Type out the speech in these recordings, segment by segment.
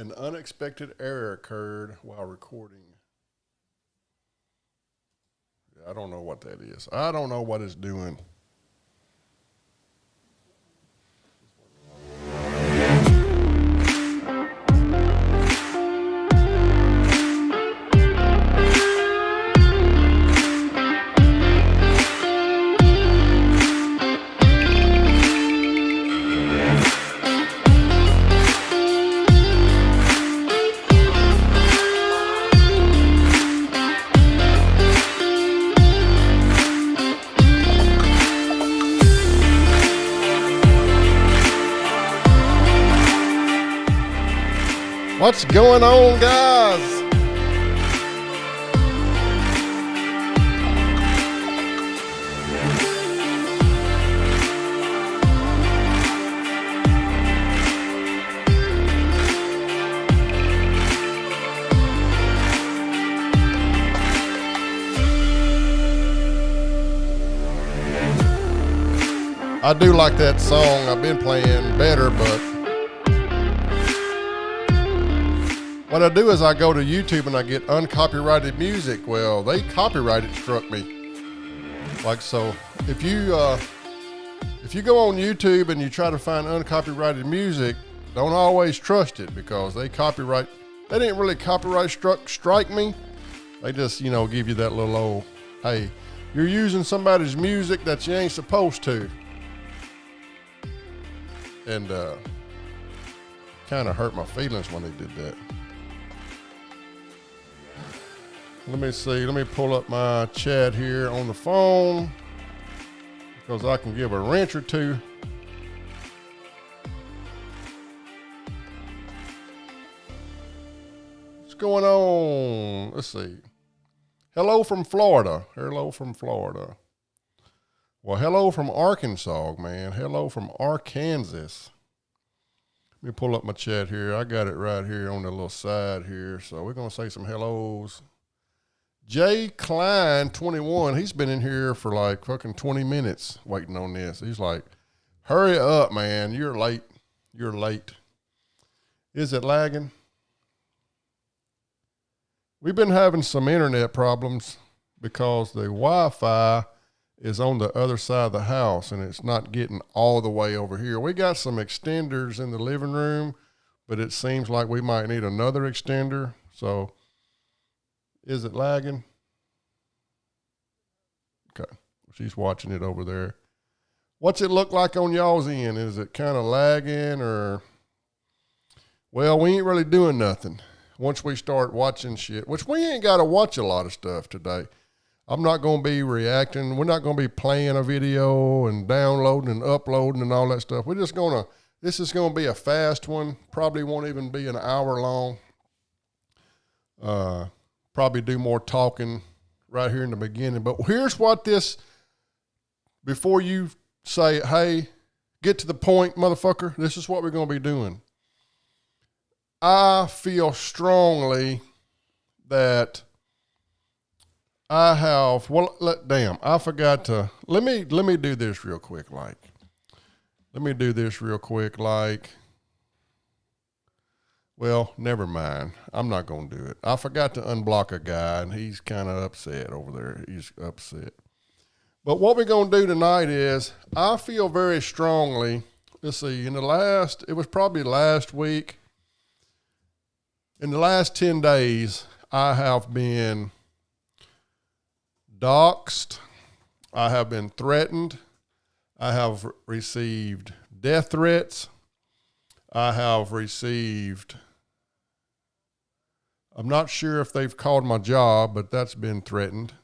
An unexpected error occurred while recording. I don't know what that is. I don't know what it's doing. What's going on, guys? I do like that song. I've been playing better, but what I do is I go to YouTube and I get uncopyrighted music. Well, they copyrighted struck me. Like, so if you go on YouTube and you try to find uncopyrighted music, don't always trust it because they didn't really copyright strike me. They just, give you that little old, hey, you're using somebody's music that you ain't supposed to. And kind of hurt my feelings when they did that. Let me see. Let me pull up my chat here on the phone because I can give a wrench or two. What's going on? Let's see. Hello from Florida. Hello from Florida. Well, hello from Arkansas, man. Hello from Arkansas. Let me pull up my chat here. I got it right here on the little side here. So we're going to say some hellos. Jay Klein, 21, he's been in here for like fucking 20 minutes waiting on this. He's like, hurry up, man. You're late. You're late. Is it lagging? We've been having some internet problems because the Wi-Fi is on the other side of the house and it's not getting all the way over here. We got some extenders in the living room, but it seems like we might need another extender. So is it lagging? Okay. She's watching it over there. What's it look like on y'all's end? Is it kind of lagging or? Well, we ain't really doing nothing once we start watching shit, which we ain't got to watch a lot of stuff today. I'm not going to be reacting. We're not going to be playing a video and downloading and uploading and all that stuff. We're just going to, this is going to be a fast one. Probably won't even be an hour long. Probably do more talking right here in the beginning. But here's what this, before you say, hey, get to the point, motherfucker, this is what we're going to be doing. I feel strongly that I have, I forgot to, let me do this real quick. Well, never mind. I'm not going to do it. I forgot to unblock a guy and he's kind of upset over there. He's upset. But what we're going to do tonight is I feel very strongly, let's see, it was probably last week. In the last 10 days, I have been doxxed. I have been threatened. I have received death threats. I have received, I'm not sure if they've called my job, but that's been threatened.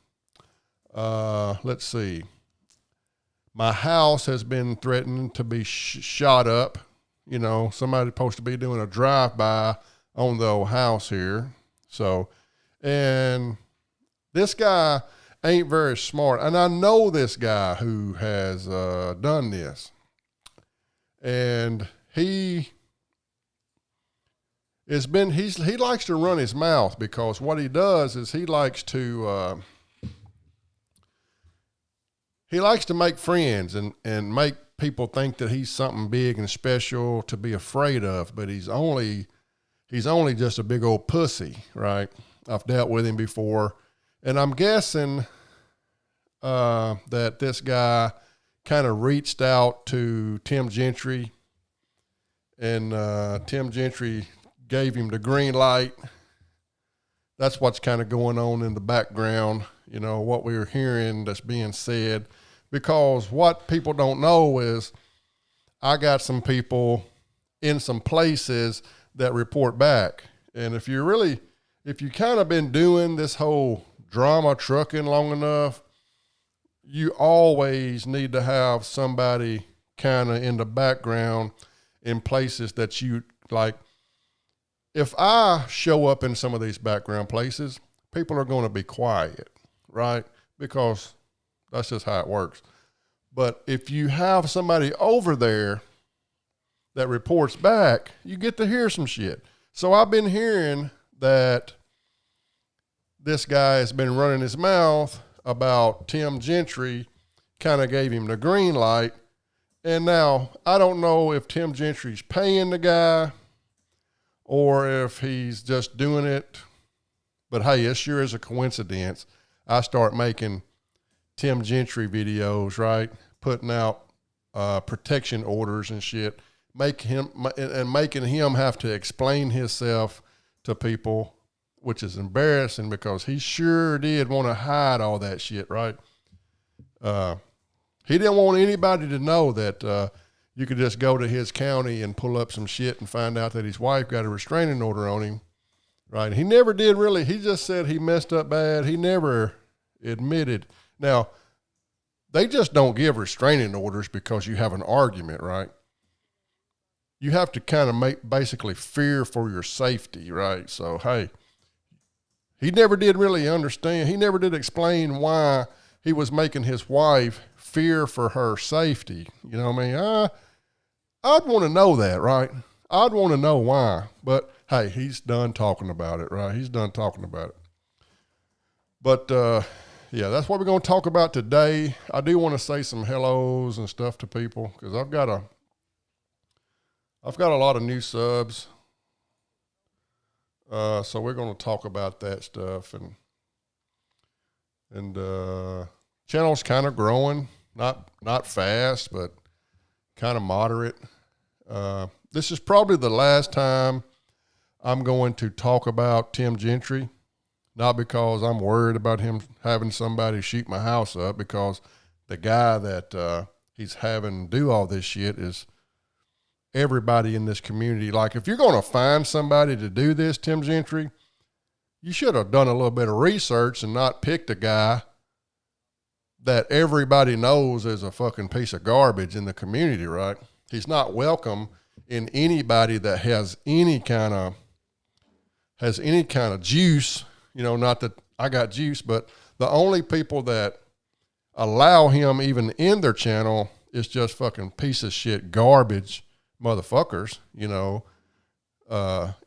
Let's see. My house has been threatened to be shot up. Somebody's supposed to be doing a drive-by on the old house here. So, and this guy ain't very smart. And I know this guy who has done this. And he likes to run his mouth because what he does is he likes to make friends and make people think that he's something big and special to be afraid of, but he's he's only just a big old pussy, right? I've dealt with him before. And I'm guessing that this guy kind of reached out to Tim Gentry, and Tim Gentry gave him the green light. That's what's kind of going on in the background, you know, what we're hearing that's being said. Because what people don't know is I got some people in some places that report back. And if you kind of been doing this whole drama trucking long enough, you always need to have somebody kind of in the background in places that you like. If I show up in some of these background places, people are going to be quiet, right? Because that's just how it works. But if you have somebody over there that reports back, you get to hear some shit. So I've been hearing that this guy has been running his mouth about Tim Gentry, kind of gave him the green light. And now I don't know if Tim Gentry's paying the guy or if he's just doing it. But hey, it sure is a coincidence. I start making Tim Gentry videos, right? Putting out protection orders and shit, making him have to explain himself to people, which is embarrassing because he sure did want to hide all that shit, right? He didn't want anybody to know that you could just go to his county and pull up some shit and find out that his wife got a restraining order on him, right? He never did really. He just said he messed up bad. He never admitted. Now, they just don't give restraining orders because you have an argument, right? You have to kind of basically fear for your safety, right? So, hey, he never did really understand. He never did explain why he was making his wife fear for her safety. You know what I mean? I'd want to know that, right? I'd want to know why. But, hey, he's done talking about it, right? He's done talking about it. But, yeah, that's what we're going to talk about today. I do want to say some hellos and stuff to people because I've got a lot of new subs. So we're going to talk about that stuff, and channel's kind of growing, not fast, but kind of moderate. This is probably the last time I'm going to talk about Tim Gentry, not because I'm worried about him having somebody shoot my house up, because the guy that he's having do all this shit is everybody in this community. Like, if you're going to find somebody to do this, Tim Gentry, you should have done a little bit of research and not picked a guy that everybody knows is a fucking piece of garbage in the community, right? He's not welcome in anybody that has any kind of juice, you know, not that I got juice, but the only people that allow him even in their channel is just fucking piece of shit garbage motherfuckers, you know.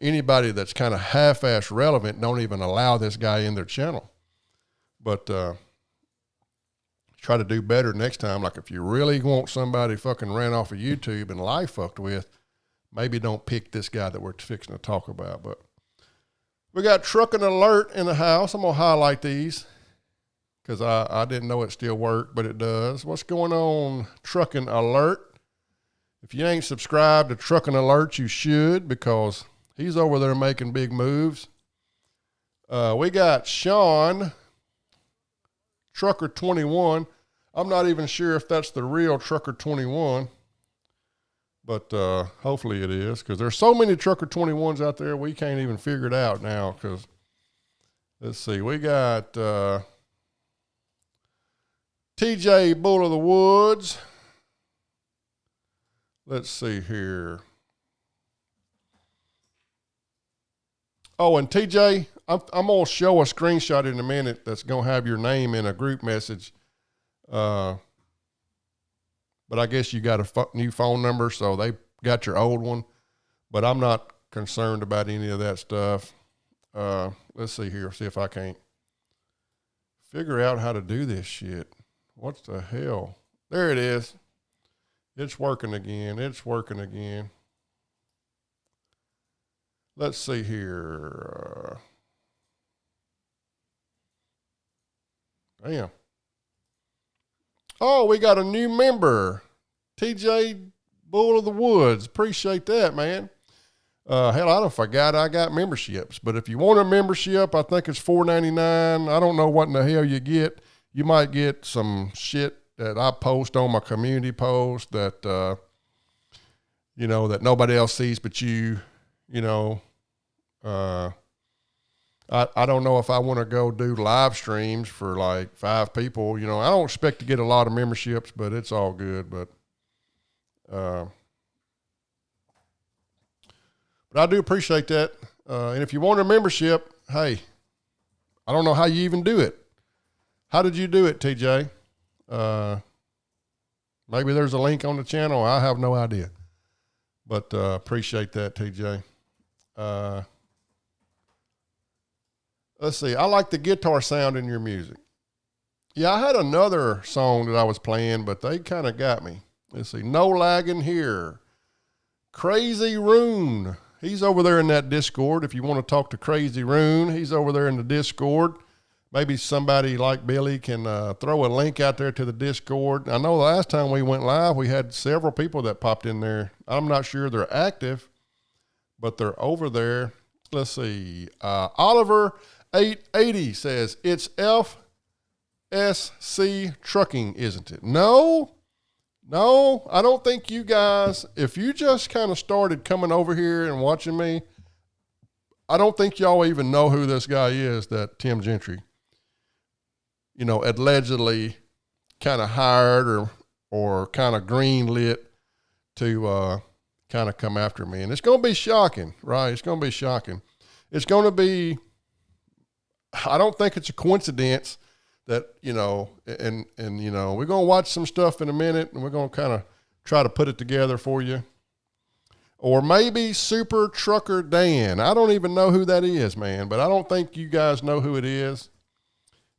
Anybody that's kind of half-ass relevant don't even allow this guy in their channel. But try to do better next time. Like, if you really want somebody fucking ran off of YouTube and life fucked with, maybe don't pick this guy that we're fixing to talk about. But we got trucking alert in the house. I'm going to highlight these because I didn't know it still worked, but it does. What's going on, trucking alert? If you ain't subscribed to Trucking Alert, you should, because he's over there making big moves. We got Sean, Trucker 21. I'm not even sure if that's the real Trucker 21, but hopefully it is, because there's so many Trucker 21s out there, we can't even figure it out now. Because let's see, we got TJ Bull of the Woods. Let's see here. Oh, and TJ, I'm going to show a screenshot in a minute that's going to have your name in a group message. But I guess you got a new phone number, so they got your old one. But I'm not concerned about any of that stuff. Let's see here, see if I can't figure out how to do this shit. What the hell? There it is. It's working again. It's working again. Let's see here. Damn. Oh, we got a new member. TJ Bull of the Woods. Appreciate that, man. Hell, I don't forgot I got memberships. But if you want a membership, I think it's $4.99. I don't know what in the hell you get. You might get some shit that I post on my community post that, that nobody else sees but you, I don't know if I want to go do live streams for like 5 people. I don't expect to get a lot of memberships, but it's all good. But I do appreciate that. And if you want a membership, hey, I don't know how you even do it. How did you do it, TJ? Maybe there's a link on the channel. I have no idea. But appreciate that, TJ. Let's see. I like the guitar sound in your music. Yeah, I had another song that I was playing, but they kind of got me. Let's see. No lagging here. Crazy Rune. He's over there in that Discord. If you want to talk to Crazy Rune, he's over there in the Discord. Maybe somebody like Billy can throw a link out there to the Discord. I know the last time we went live, we had several people that popped in there. I'm not sure they're active, but they're over there. Let's see. Oliver 880 says, it's FSC Trucking, isn't it? No, I don't think you guys, if you just kind of started coming over here and watching me, I don't think y'all even know who this guy is, that Tim Gentry, allegedly kind of hired or kind of green lit to kind of come after me. And it's going to be shocking, right? It's going to be shocking. It's going to be, I don't think it's a coincidence that, we're going to watch some stuff in a minute and we're going to kind of try to put it together for you. Or maybe Super Trucker Dan. I don't even know who that is, man, but I don't think you guys know who it is.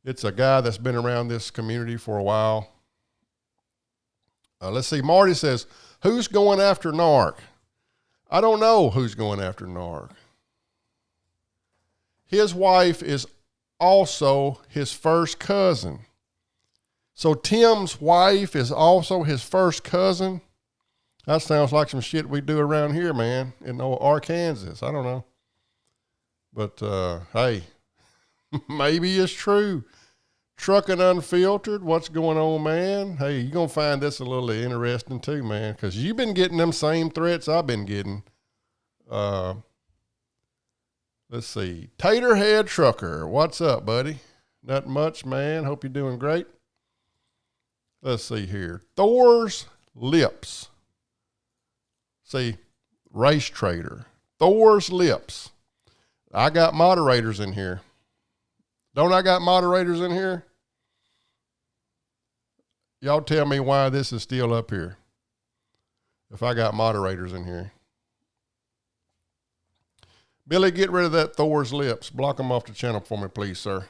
It's a guy that's been around this community for a while. Let's see. Marty says, who's going after Narc? I don't know who's going after Narc. His wife is also his first cousin. So Tim's wife is also his first cousin. That sounds like some shit we do around here, man, in Arkansas. I don't know. But, hey, maybe it's true. Trucking Unfiltered, what's going on, man? Hey, you're going to find this a little interesting too, man, because you've been getting them same threats I've been getting. Let's see. Taterhead Trucker, what's up, buddy? Not much, man. Hope you're doing great. Let's see here. Thor's Lips. See, Race Trader. Thor's Lips. I got moderators in here. Don't I got moderators in here? Y'all tell me why this is still up here. If I got moderators in here. Billy, get rid of that Thor's Lips. Block them off the channel for me, please, sir.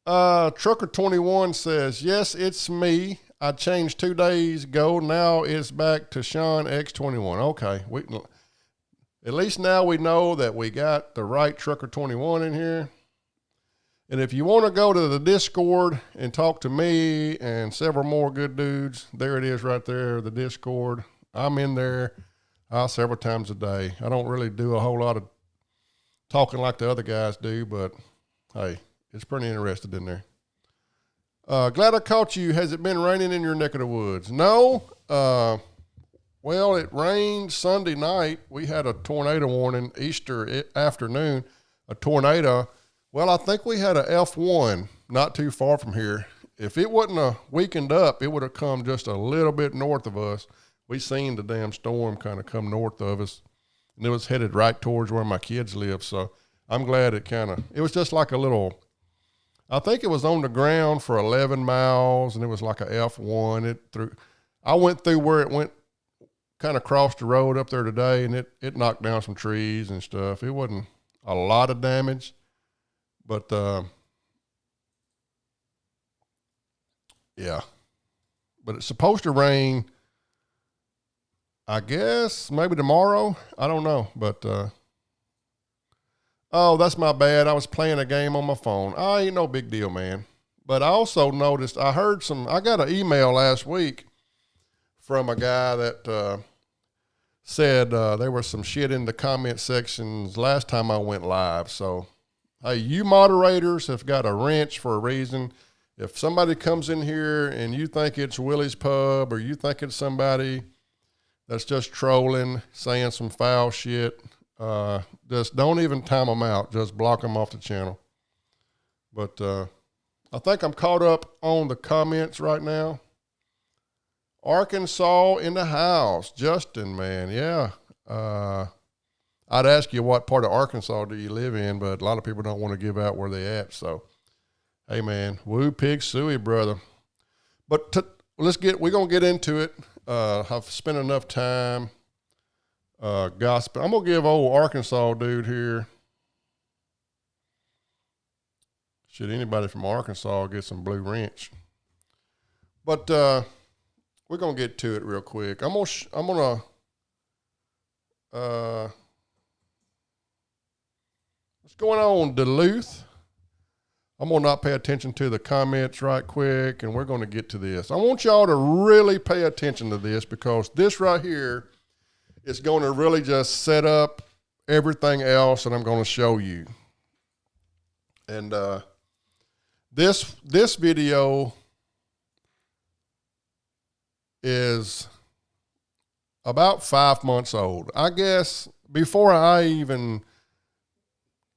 Trucker21 says, yes, it's me. I changed 2 days ago. Now it's back to Sean X21. Okay. At least now we know that we got the right Trucker21 in here. And if you want to go to the Discord and talk to me and several more good dudes, there it is right there, the Discord. I'm in there several times a day. I don't really do a whole lot of talking like the other guys do, but hey, it's pretty interested in there. Glad I caught you. Has it been raining in your neck of the woods? No. Well, it rained Sunday night. We had a tornado warning Easter afternoon, a tornado. Well, I think we had a F1 not too far from here. If it wasn't weakened up, it would have come just a little bit north of us. We seen the damn storm kind of come north of us, and it was headed right towards where my kids live. So I'm glad it was just like a little, I think it was on the ground for 11 miles, and it was like a F1. I went through where it went, kind of crossed the road up there today, and it knocked down some trees and stuff. It wasn't a lot of damage. But, yeah, but it's supposed to rain, I guess, maybe tomorrow. I don't know, but, Oh, that's my bad. I was playing a game on my phone. Oh, ain't no big deal, man. But I also noticed, I got an email last week from a guy that said there was some shit in the comment sections last time I went live. So, hey, you moderators have got a wrench for a reason. If somebody comes in here and you think it's Willie's Pub or you think it's somebody that's just trolling, saying some foul shit, just don't even time them out. Just block them off the channel. But I think I'm caught up on the comments right now. Arkansas in the house. Justin, man, yeah. I'd ask you what part of Arkansas do you live in, but a lot of people don't want to give out where they at. So, hey, man, woo pig suey, brother. But we're going to get into it. I've spent enough time gossiping. I'm going to give old Arkansas dude here. Should anybody from Arkansas get some blue wrench? But we're going to get to it real quick. I'm going to what's going on, Duluth? I'm going to not pay attention to the comments right quick, and we're going to get to this. I want y'all to really pay attention to this because this right here is going to really just set up everything else that I'm going to show you. And this video is about 5 months old. I guess before I even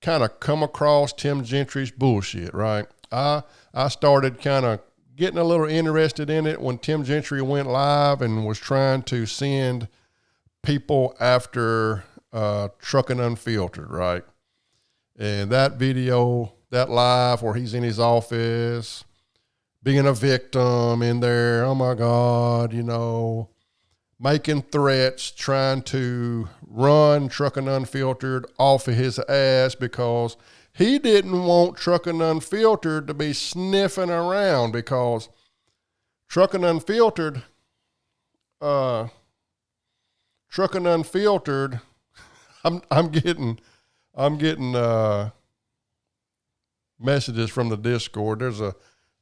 kind of come across Tim Gentry's bullshit, right? I started kind of getting a little interested in it when Tim Gentry went live and was trying to send people after Trucking Unfiltered, right? And that video, that live where he's in his office, being a victim in there, oh my God, you know, making threats, trying to run Trucking Unfiltered off of his ass because he didn't want Trucking Unfiltered to be sniffing around because Trucking Unfiltered, I'm getting messages from the Discord.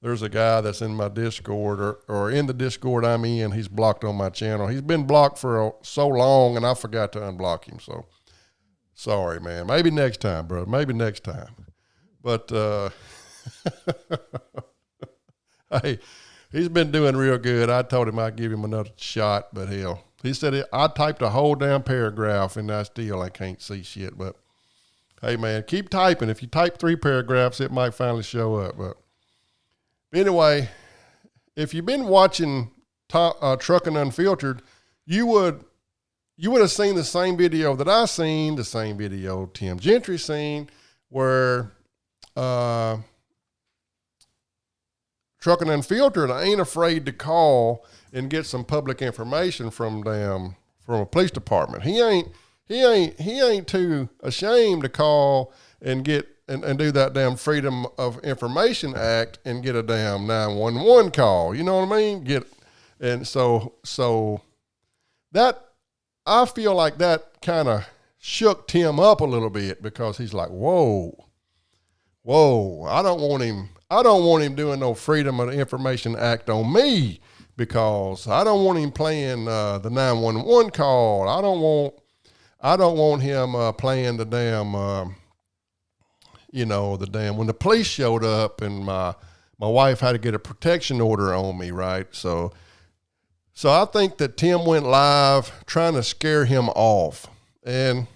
There's a guy that's in my Discord or in the Discord I'm in. He's blocked on my channel. He's been blocked for so long, and I forgot to unblock him. So sorry, man. Maybe next time, bro. Maybe next time. But hey, he's been doing real good. I told him I'd give him another shot, but hell, he said I typed a whole damn paragraph, and I can't see shit. But hey, man, keep typing. If you type 3 paragraphs, it might finally show up. But anyway, if you've been watching Trucking Unfiltered, you would have seen the same video that I seen, the same video Tim Gentry seen, where Trucking Unfiltered ain't afraid to call and get some public information from a police department. He ain't too ashamed to call and get and do that damn Freedom of Information Act and get a damn 911 call. You know what I mean? So that, I feel like that kind of shook Tim up a little bit because he's like, whoa, I don't want him doing no Freedom of Information Act on me because I don't want him playing the 911 call. I don't want him playing the damn, when the police showed up and my wife had to get a protection order on me, right? So I think that Tim went live trying to scare him off. And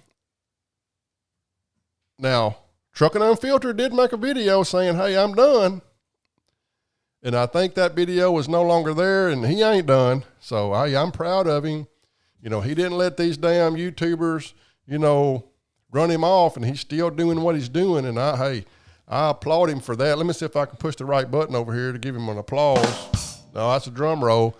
now, Trucking Unfiltered did make a video saying, hey, I'm done. And I think that video is no longer there, and he ain't done. So I'm proud of him. You know, he didn't let these damn YouTubers, run him off, and he's still doing what he's doing. And I applaud him for that. Let me see if I can push the right button over here to give him an applause. No, that's a drum roll.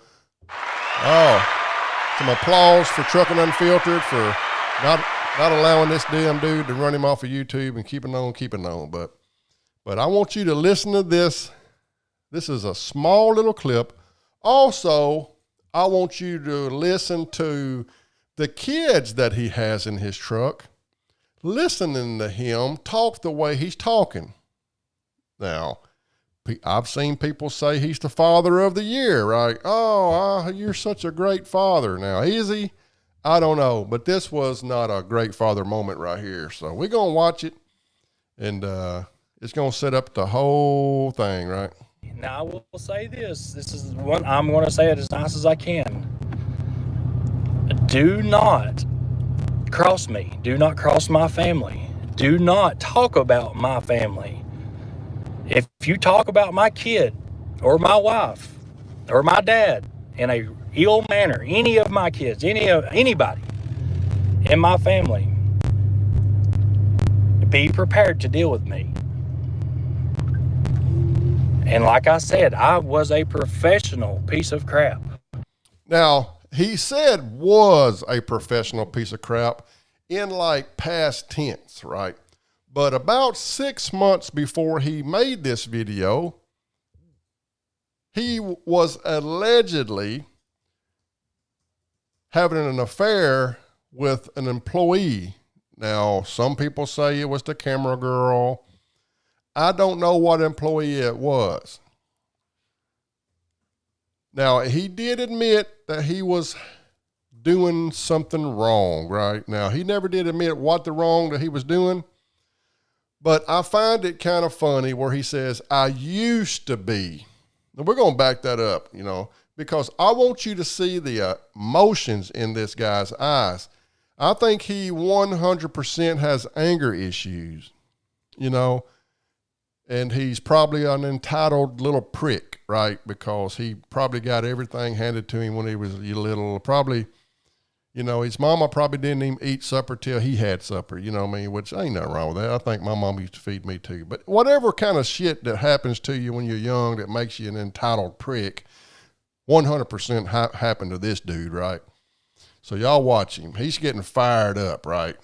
Oh, some applause for Trucking Unfiltered for not allowing this damn dude to run him off of YouTube and keeping on. But I want you to listen to this. This is a small little clip. Also, I want you to listen to the kids that he has in his truck listening to him talk the way he's talking. Now, I've seen people say he's the father of the year, right? Oh, you're such a great father. Now, is he? I don't know, but this was not a great father moment right here. So we're going to watch it, and it's going to set up the whole thing, right? Now, I will say this. This is one, I'm going to say it as nice as I can. Do not cross me. Do not cross my family. Do not talk about my family. If you talk about my kid or my wife or my dad in a ill manner, any of my kids, anybody in my family, be prepared to deal with me. And like I said, I was a professional piece of crap. Now, he said was a professional piece of crap in like past tense, right? But about 6 months before he made this video, he was allegedly having an affair with an employee. Now, some people say it was the camera girl. I don't know what employee it was. Now, he did admit that he was doing something wrong, right? Now, he never did admit what the wrong that he was doing. But I find it kind of funny where he says, I used to be. Now, we're going to back that up, you know, because I want you to see the emotions in this guy's eyes. I think he 100% has anger issues, you know, and he's probably an entitled little prick, right? Because he probably got everything handed to him when he was little. Probably, you know, his mama probably didn't even eat supper till he had supper, you know what I mean? Which ain't nothing wrong with that. I think my mom used to feed me too. But whatever kind of shit that happens to you when you're young that makes you an entitled prick, 100% happened to this dude, right? So y'all watch him. He's getting fired up, right?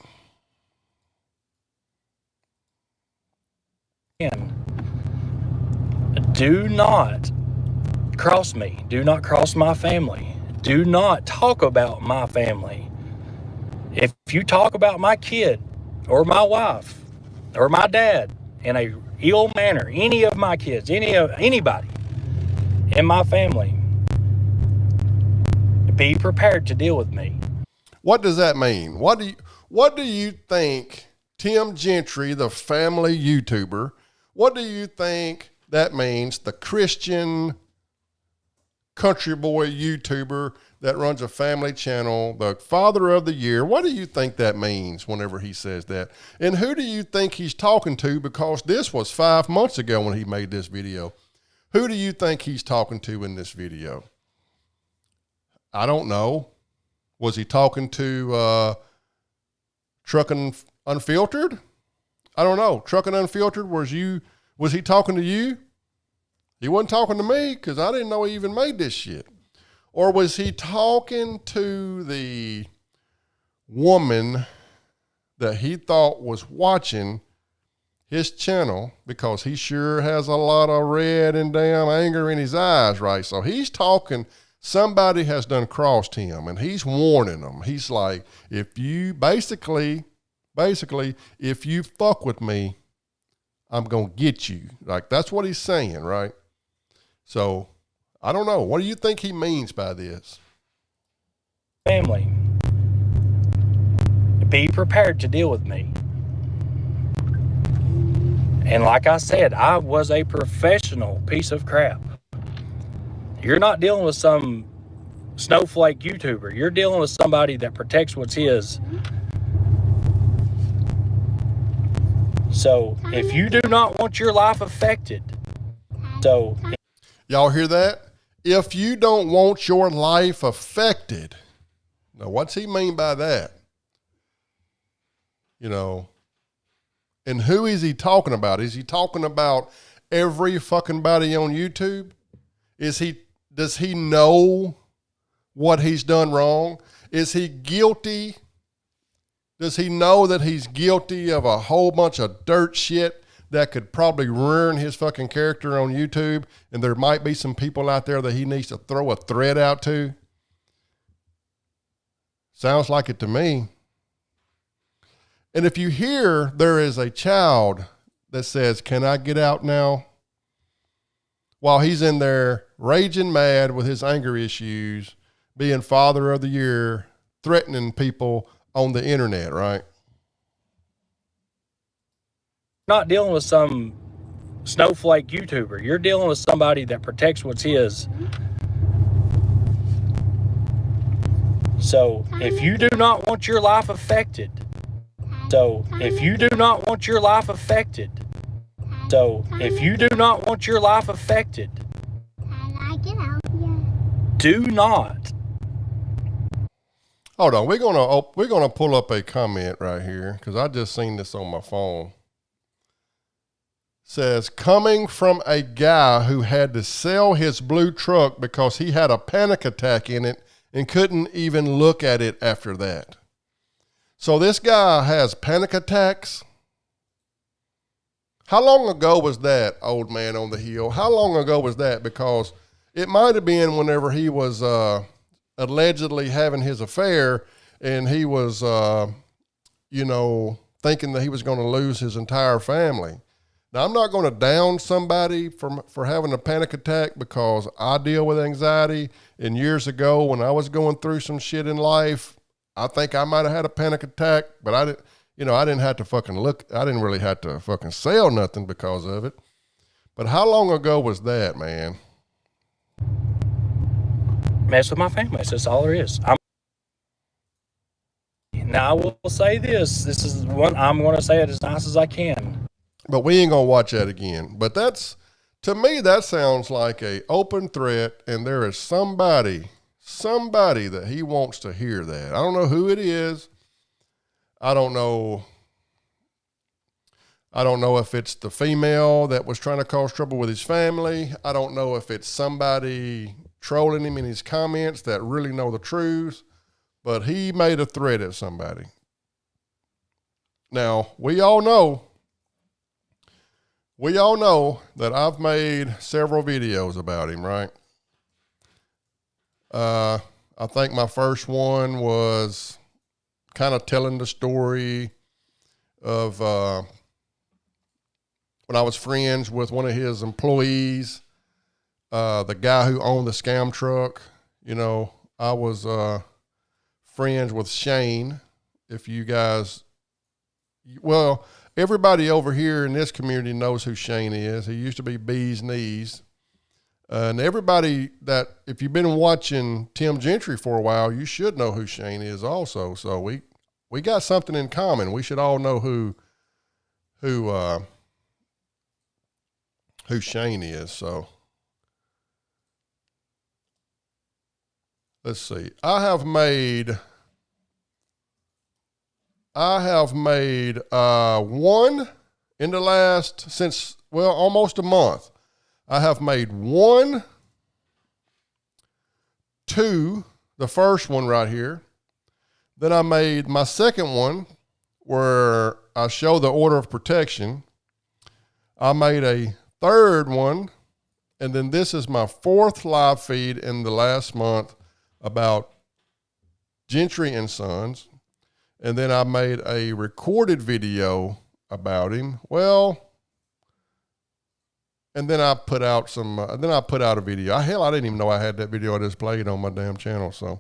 Do not cross me. Do not cross my family. Do not talk about my family. If you talk about my kid or my wife or my dad in a ill manner, any of my kids, anybody in my family, be prepared to deal with me. What does that mean? What do you think Tim Gentry, the family YouTuber, what do you think that means? The Christian country boy YouTuber that runs a family channel, the father of the year. What do you think that means whenever he says that? And who do you think he's talking to? Because this was 5 months ago when he made this video. Who do you think he's talking to in this video? I don't know. Was he talking to Trucking Unfiltered? I don't know. Trucking Unfiltered, was he talking to you? He wasn't talking to me because I didn't know he even made this shit. Or was he talking to the woman that he thought was watching his channel, because he sure has a lot of red and damn anger in his eyes, right? So he's talking, somebody has done crossed him, and he's warning them. He's like, if you basically, if you fuck with me, I'm going to get you. Like, that's what he's saying, right? So I don't know. What do you think he means by this? Family, be prepared to deal with me. And like I said, I was a professional piece of crap. You're not dealing with some snowflake YouTuber. You're dealing with somebody that protects what's his. So if you do not want your life affected, so. Y'all hear that? If you don't want your life affected. Now, what's he mean by that? You know, and who is he talking about? Is he talking about every fucking body on YouTube? Does he know what he's done wrong? Is he guilty? Does he know that he's guilty of a whole bunch of dirt shit that could probably ruin his fucking character on YouTube? And there might be some people out there that he needs to throw a thread out to? Sounds like it to me. And if you hear there is a child that says, "Can I get out now?" while he's in there raging mad with his anger issues, being father of the year, threatening people on the internet, right? Not dealing with some snowflake YouTuber. You're dealing with somebody that protects what's his. So if you do not want your life affected, so if you do not want your life affected, so if you do not want your life affected, do not. Hold on, we're gonna pull up a comment right here because I just seen this on my phone. Says, coming from a guy who had to sell his blue truck because he had a panic attack in it and couldn't even look at it after that. So this guy has panic attacks. How long ago was that, old man on the hill? How long ago was that? Because it might have been whenever he was allegedly having his affair and he was, thinking that he was going to lose his entire family. Now, I'm not going to down somebody for having a panic attack because I deal with anxiety. And years ago when I was going through some shit in life, I think I might have had a panic attack, but I didn't have to fucking look. I didn't really have to fucking sell nothing because of it. But how long ago was that, man? Mess with my family. That's all there is. Now, I will say this. This is one I'm going to say it as nice as I can. But we ain't going to watch that again. But to me, that sounds like a open threat, and there is somebody that he wants to hear that. I don't know who it is. I don't know if it's the female that was trying to cause trouble with his family. I don't know if it's somebody trolling him in his comments that really know the truth, but he made a threat at somebody. Now, we all know that I've made several videos about him, right? I think my first one was kind of telling the story of when I was friends with one of his employees, the guy who owned the scam truck. I was friends with Shane. If you guys, everybody over here in this community knows who Shane is. He used to be Bee's Knees. And everybody that, if you've been watching Tim Gentry for a while, you should know who Shane is also. So we got something in common. We should all know who Shane is. So let's see. I have made one in the last, almost a month. I have made two, the first one right here. Then I made my second one where I show the order of protection. I made a third one, and then this is my fourth live feed in the last month about Gentry and Sons. And then I made a recorded video about him. And then I put out a video. I didn't even know I had that video I just played on my damn channel. So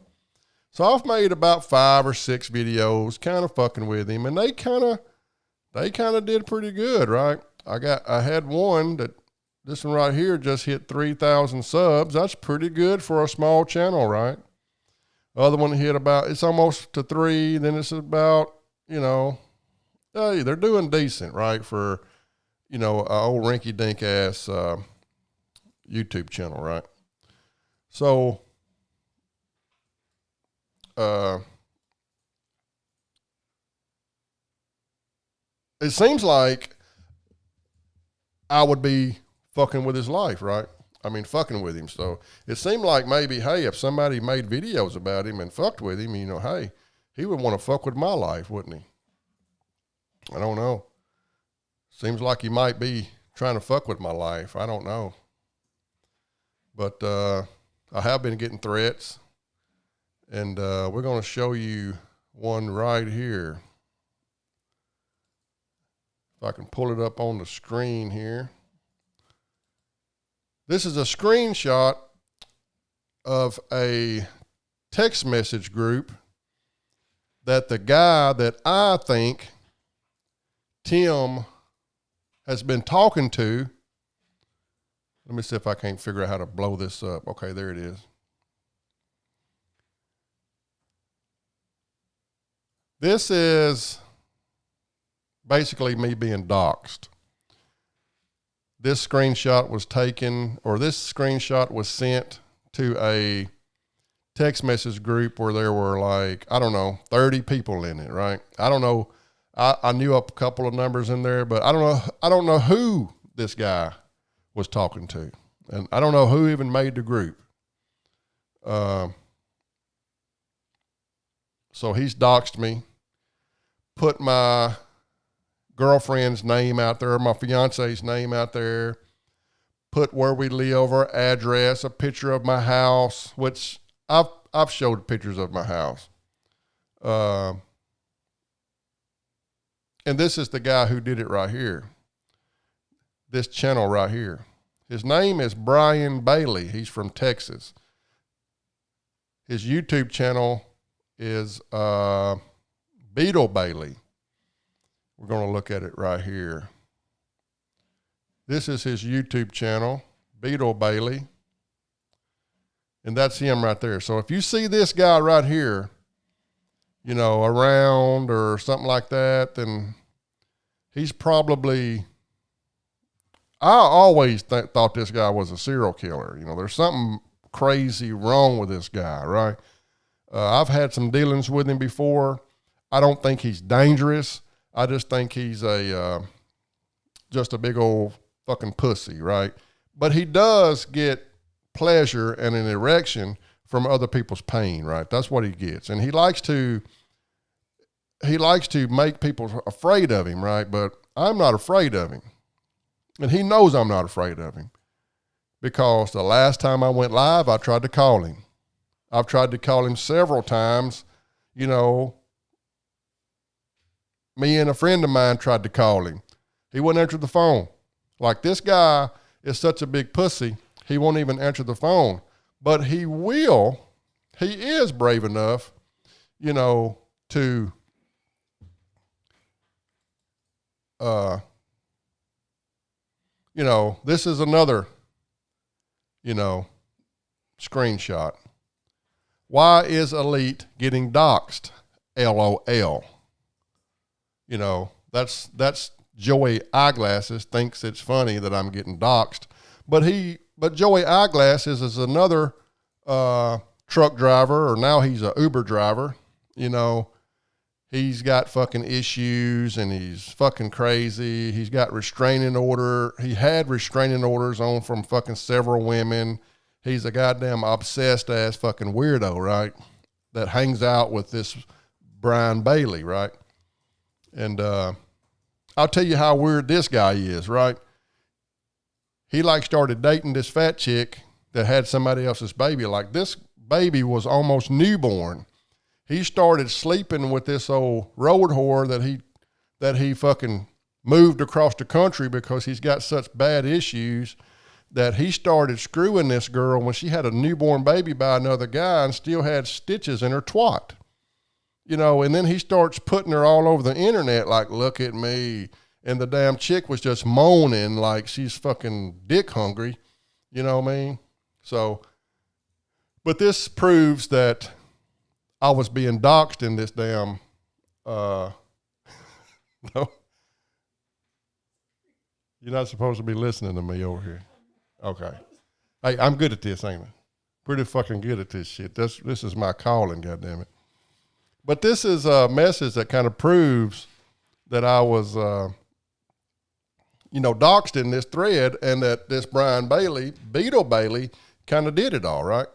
I've made about 5 or 6 videos kind of fucking with him, and they kind of did pretty good, right? I had one this one right here just hit 3,000 subs. That's pretty good for a small channel, right? Other one hit it's almost to 3. Then it's about, hey, they're doing decent, right? For, a old rinky dink ass YouTube channel, right? So, it seems like I would be fucking with his life, right? I mean, fucking with him. So it seemed like maybe, hey, if somebody made videos about him and fucked with him, hey, he would want to fuck with my life, wouldn't he? I don't know. Seems like he might be trying to fuck with my life. I don't know. But I have been getting threats. And we're going to show you one right here. I can pull it up on the screen here. This is a screenshot of a text message group that the guy that I think Tim has been talking to. Let me see if I can't figure out how to blow this up. Okay, there it is. This is basically me being doxxed. This screenshot was taken, or this screenshot was sent to a text message group where there were like, I don't know, 30 people in it, right? I don't know. I knew up a couple of numbers in there, but I don't know who this guy was talking to. And I don't know who even made the group. So he's doxed me, put my girlfriend's name out there, my fiance's name out there, put where we live, our address, a picture of my house, which I've showed pictures of my house. And this is the guy who did it right here. This channel right here. His name is Brian Bailey. He's from Texas. His YouTube channel is Beetle Bailey. We're going to look at it right here. This is his YouTube channel, Beetle Bailey. And that's him right there. So if you see this guy right here, you know, around or something like that, then he's probably, I always thought this guy was a serial killer. You know, there's something crazy wrong with this guy, right? I've had some dealings with him before. I don't think he's dangerous. I just think he's just a big old fucking pussy, right? But he does get pleasure and an erection from other people's pain, right? That's what he gets. And he likes to make people afraid of him, right? But I'm not afraid of him. And he knows I'm not afraid of him. Because the last time I went live, I tried to call him. I've tried to call him several times. You know, me and a friend of mine tried to call him. He wouldn't answer the phone. Like, this guy is such a big pussy, he won't even answer the phone. But he is brave enough, you know, to you know, this is another, you know, screenshot. Why is Elite getting doxxed? LOL. You know, that's Joey Eyeglasses thinks it's funny that I'm getting doxxed. But Joey Eyeglasses is another truck driver, or now he's a Uber driver. You know, he's got fucking issues and he's fucking crazy. He's got restraining order. He had restraining orders on from fucking several women. He's a goddamn obsessed ass fucking weirdo, right? That hangs out with this Brian Bailey, right? And I'll tell you how weird this guy is, right? He like started dating this fat chick that had somebody else's baby. Like, this baby was almost newborn. He started sleeping with this old road whore that he fucking moved across the country because he's got such bad issues that he started screwing this girl when she had a newborn baby by another guy and still had stitches in her twat. You know, and then he starts putting her all over the internet like, look at me. And the damn chick was just moaning like she's fucking dick hungry. You know what I mean? So, but this proves that I was being doxxed in this damn, no. You're not supposed to be listening to me over here. Okay. Hey, I'm good at this, ain't I? Pretty fucking good at this shit. This is my calling, goddammit. But this is a message that kind of proves that I was, you know, doxxed in this thread, and that this Brian Bailey, Beetle Bailey, kind of did it all, right?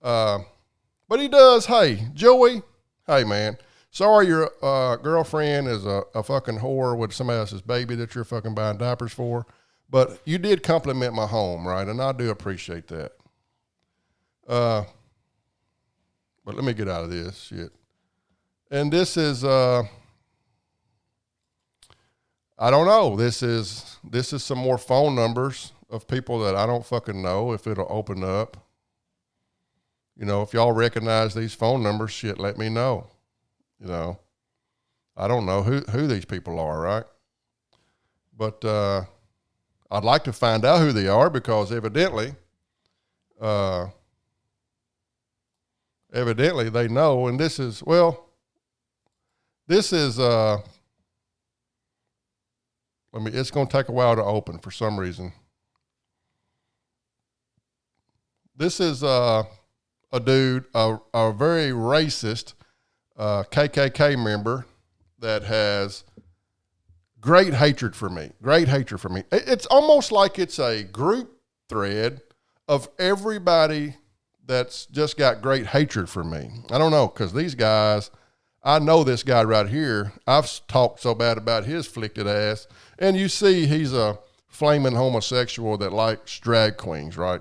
But he does, hey, Joey, hey, man, sorry your girlfriend is a fucking whore with somebody else's baby that you're fucking buying diapers for. But you did compliment my home, right? And I do appreciate that. But let me get out of this shit. And this is I don't know. This is some more phone numbers of people that I don't fucking know if it'll open up. You know, if y'all recognize these phone numbers, shit, let me know. You know, I don't know who these people are, right? But I'd like to find out who they are because evidently they know. And this is it's going to take a while to open for some reason. This is a dude, a very racist KKK member that has great hatred for me. It's almost like it's a group thread of everybody that's just got great hatred for me. I don't know, because these guys, I know this guy right here. I've talked so bad about his flicked ass. And you see he's a flaming homosexual that likes drag queens, right?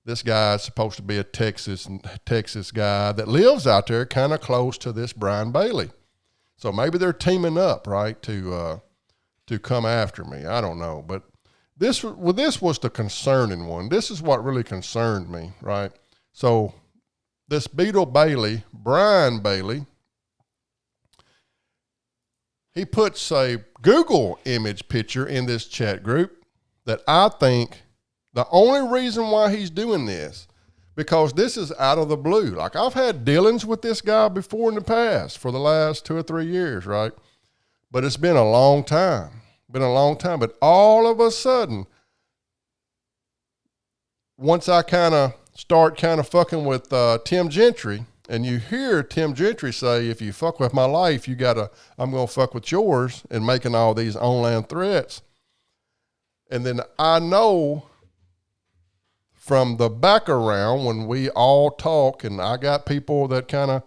This guy is supposed to be a Texas guy that lives out there kind of close to this Brian Bailey. So maybe they're teaming up, right, to come after me. I don't know. But this was the concerning one. This is what really concerned me, right? So this Beetle Bailey, Brian Bailey, he puts a Google image picture in this chat group that I think the only reason why he's doing this, because this is out of the blue. Like, I've had dealings with this guy before in the past for the last 2 or 3 years, right? But it's been a long time. But all of a sudden, once I start fucking with Tim Gentry, and you hear Tim Gentry say, if you fuck with my life, I'm going to fuck with yours, and making all these online threats. And then I know from the background when we all talk, and I got people that I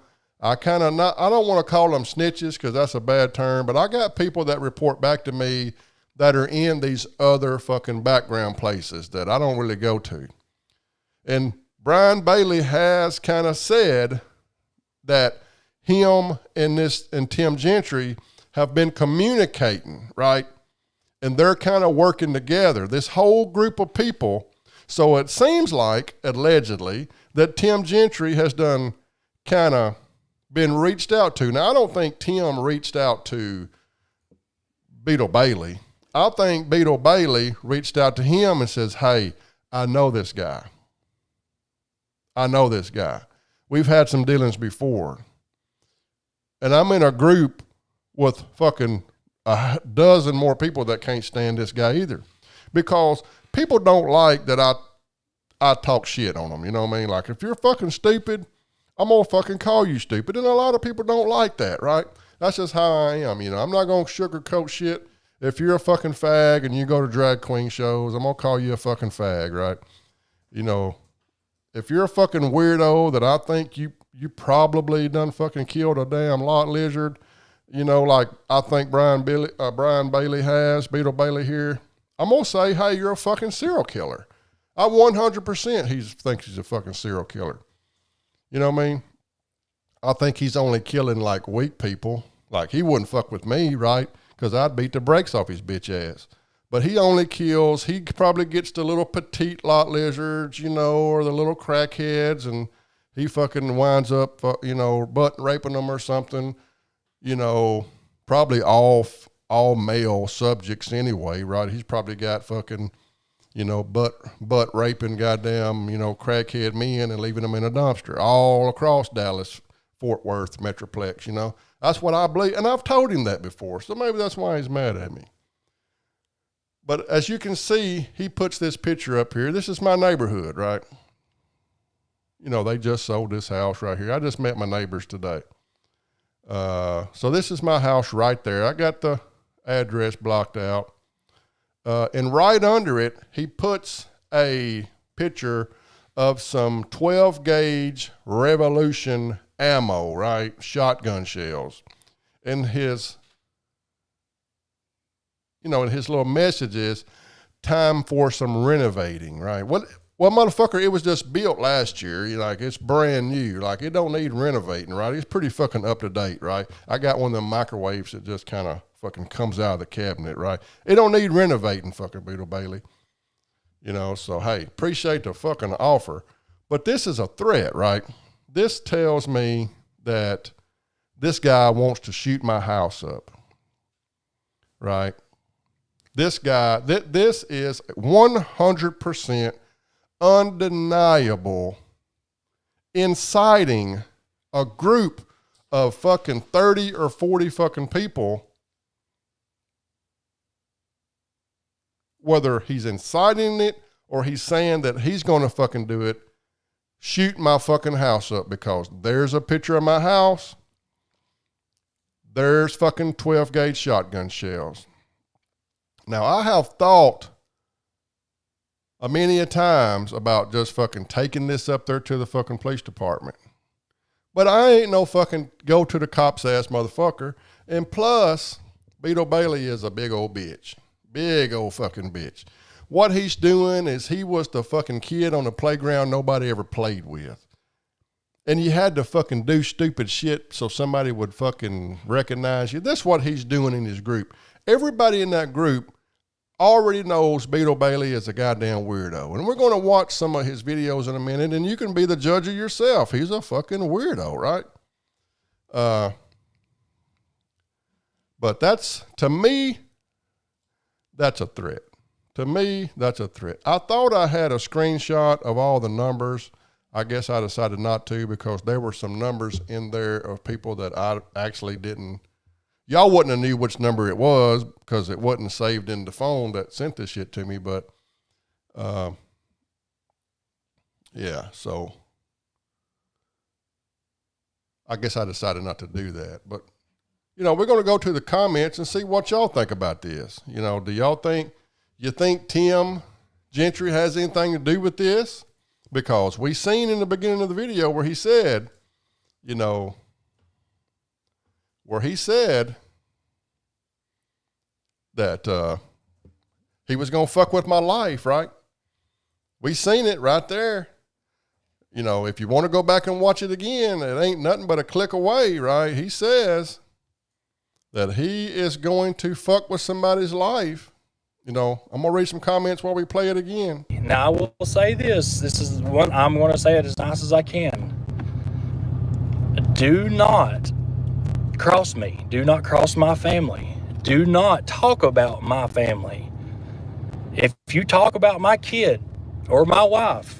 don't want to call them snitches because that's a bad term, but I got people that report back to me that are in these other fucking background places that I don't really go to. And Brian Bailey has kind of said that him and Tim Gentry have been communicating, right? And they're kind of working together, this whole group of people. So it seems like, allegedly, that Tim Gentry has been reached out to. Now, I don't think Tim reached out to Beetle Bailey. I think Beetle Bailey reached out to him and says, hey, I know this guy. We've had some dealings before. And I'm in a group with fucking a dozen more people that can't stand this guy either. Because people don't like that I talk shit on them. You know what I mean? Like, if you're fucking stupid, I'm going to fucking call you stupid. And a lot of people don't like that, right? That's just how I am. You know, I'm not going to sugarcoat shit. If you're a fucking fag and you go to drag queen shows, I'm going to call you a fucking fag, right? You know, if you're a fucking weirdo that I think you probably done fucking killed a damn lot lizard, you know, like I think Brian Bailey has, Beetle Bailey here, I'm going to say, hey, you're a fucking serial killer. I 100% thinks he's a fucking serial killer. You know what I mean? I think he's only killing like weak people. Like, he wouldn't fuck with me, right? Because I'd beat the brakes off his bitch ass. But he only kills, he probably gets the little petite lot lizards, you know, or the little crackheads, and he fucking winds up, you know, butt raping them or something, you know, probably all male subjects anyway, right? He's probably got fucking, you know, butt raping goddamn, you know, crackhead men and leaving them in a dumpster all across Dallas, Fort Worth, Metroplex, you know. That's what I believe. And I've told him that before. So maybe that's why he's mad at me. But as you can see, he puts this picture up here. This is my neighborhood, right? You know, they just sold this house right here. I just met my neighbors today. So this is my house right there. I got the address blocked out. And right under it, he puts a picture of some 12 gauge Revolution ammo, right? Shotgun shells. And his, you know, and his little message is time for some renovating, right? Well, motherfucker, it was just built last year. You're like, it's brand new. Like, it don't need renovating, right? It's pretty fucking up to date, right? I got one of them microwaves that just kind of fucking comes out of the cabinet, right? It don't need renovating, fucking Beetle Bailey. You know, so hey, appreciate the fucking offer. But this is a threat, right? This tells me that this guy wants to shoot my house up, right? This guy, this is 100% undeniable inciting a group of fucking 30 or 40 fucking people, whether he's inciting it or he's saying that he's going to fucking do it, shoot my fucking house up, because there's a picture of my house. There's fucking 12 gauge shotgun shells. Now, I have thought a many a times about just fucking taking this up there to the fucking police department. But I ain't no fucking go to the cops ass motherfucker. And plus, Beetle Bailey is a big old bitch. Big old fucking bitch. What he's doing is he was the fucking kid on the playground nobody ever played with. And you had to fucking do stupid shit so somebody would fucking recognize you. That's what he's doing in his group. Everybody in that group already knows Beetle Bailey is a goddamn weirdo. And we're going to watch some of his videos in a minute, and you can be the judge of yourself. He's a fucking weirdo, right? But that's, to me, that's a threat. To me, that's a threat. I thought I had a screenshot of all the numbers. I guess I decided not to, because there were some numbers in there of people that I actually didn't. Y'all wouldn't have knew which number it was because it wasn't saved in the phone that sent this shit to me. But, yeah, so I guess I decided not to do that. But, you know, we're going to go to the comments and see what y'all think about this. You know, do y'all think, you think Tim Gentry has anything to do with this? Because we seen in the beginning of the video where he said, you know, where he said that he was going to fuck with my life, right? We seen it right there. You know, if you want to go back and watch it again, it ain't nothing but a click away, right? He says that he is going to fuck with somebody's life. You know, I'm going to read some comments while we play it again. Now, I will say this. This is one, I'm going to say it as nice as I can. Do not cross me. Do not cross my family. Do not talk about my family. If you talk about my kid or my wife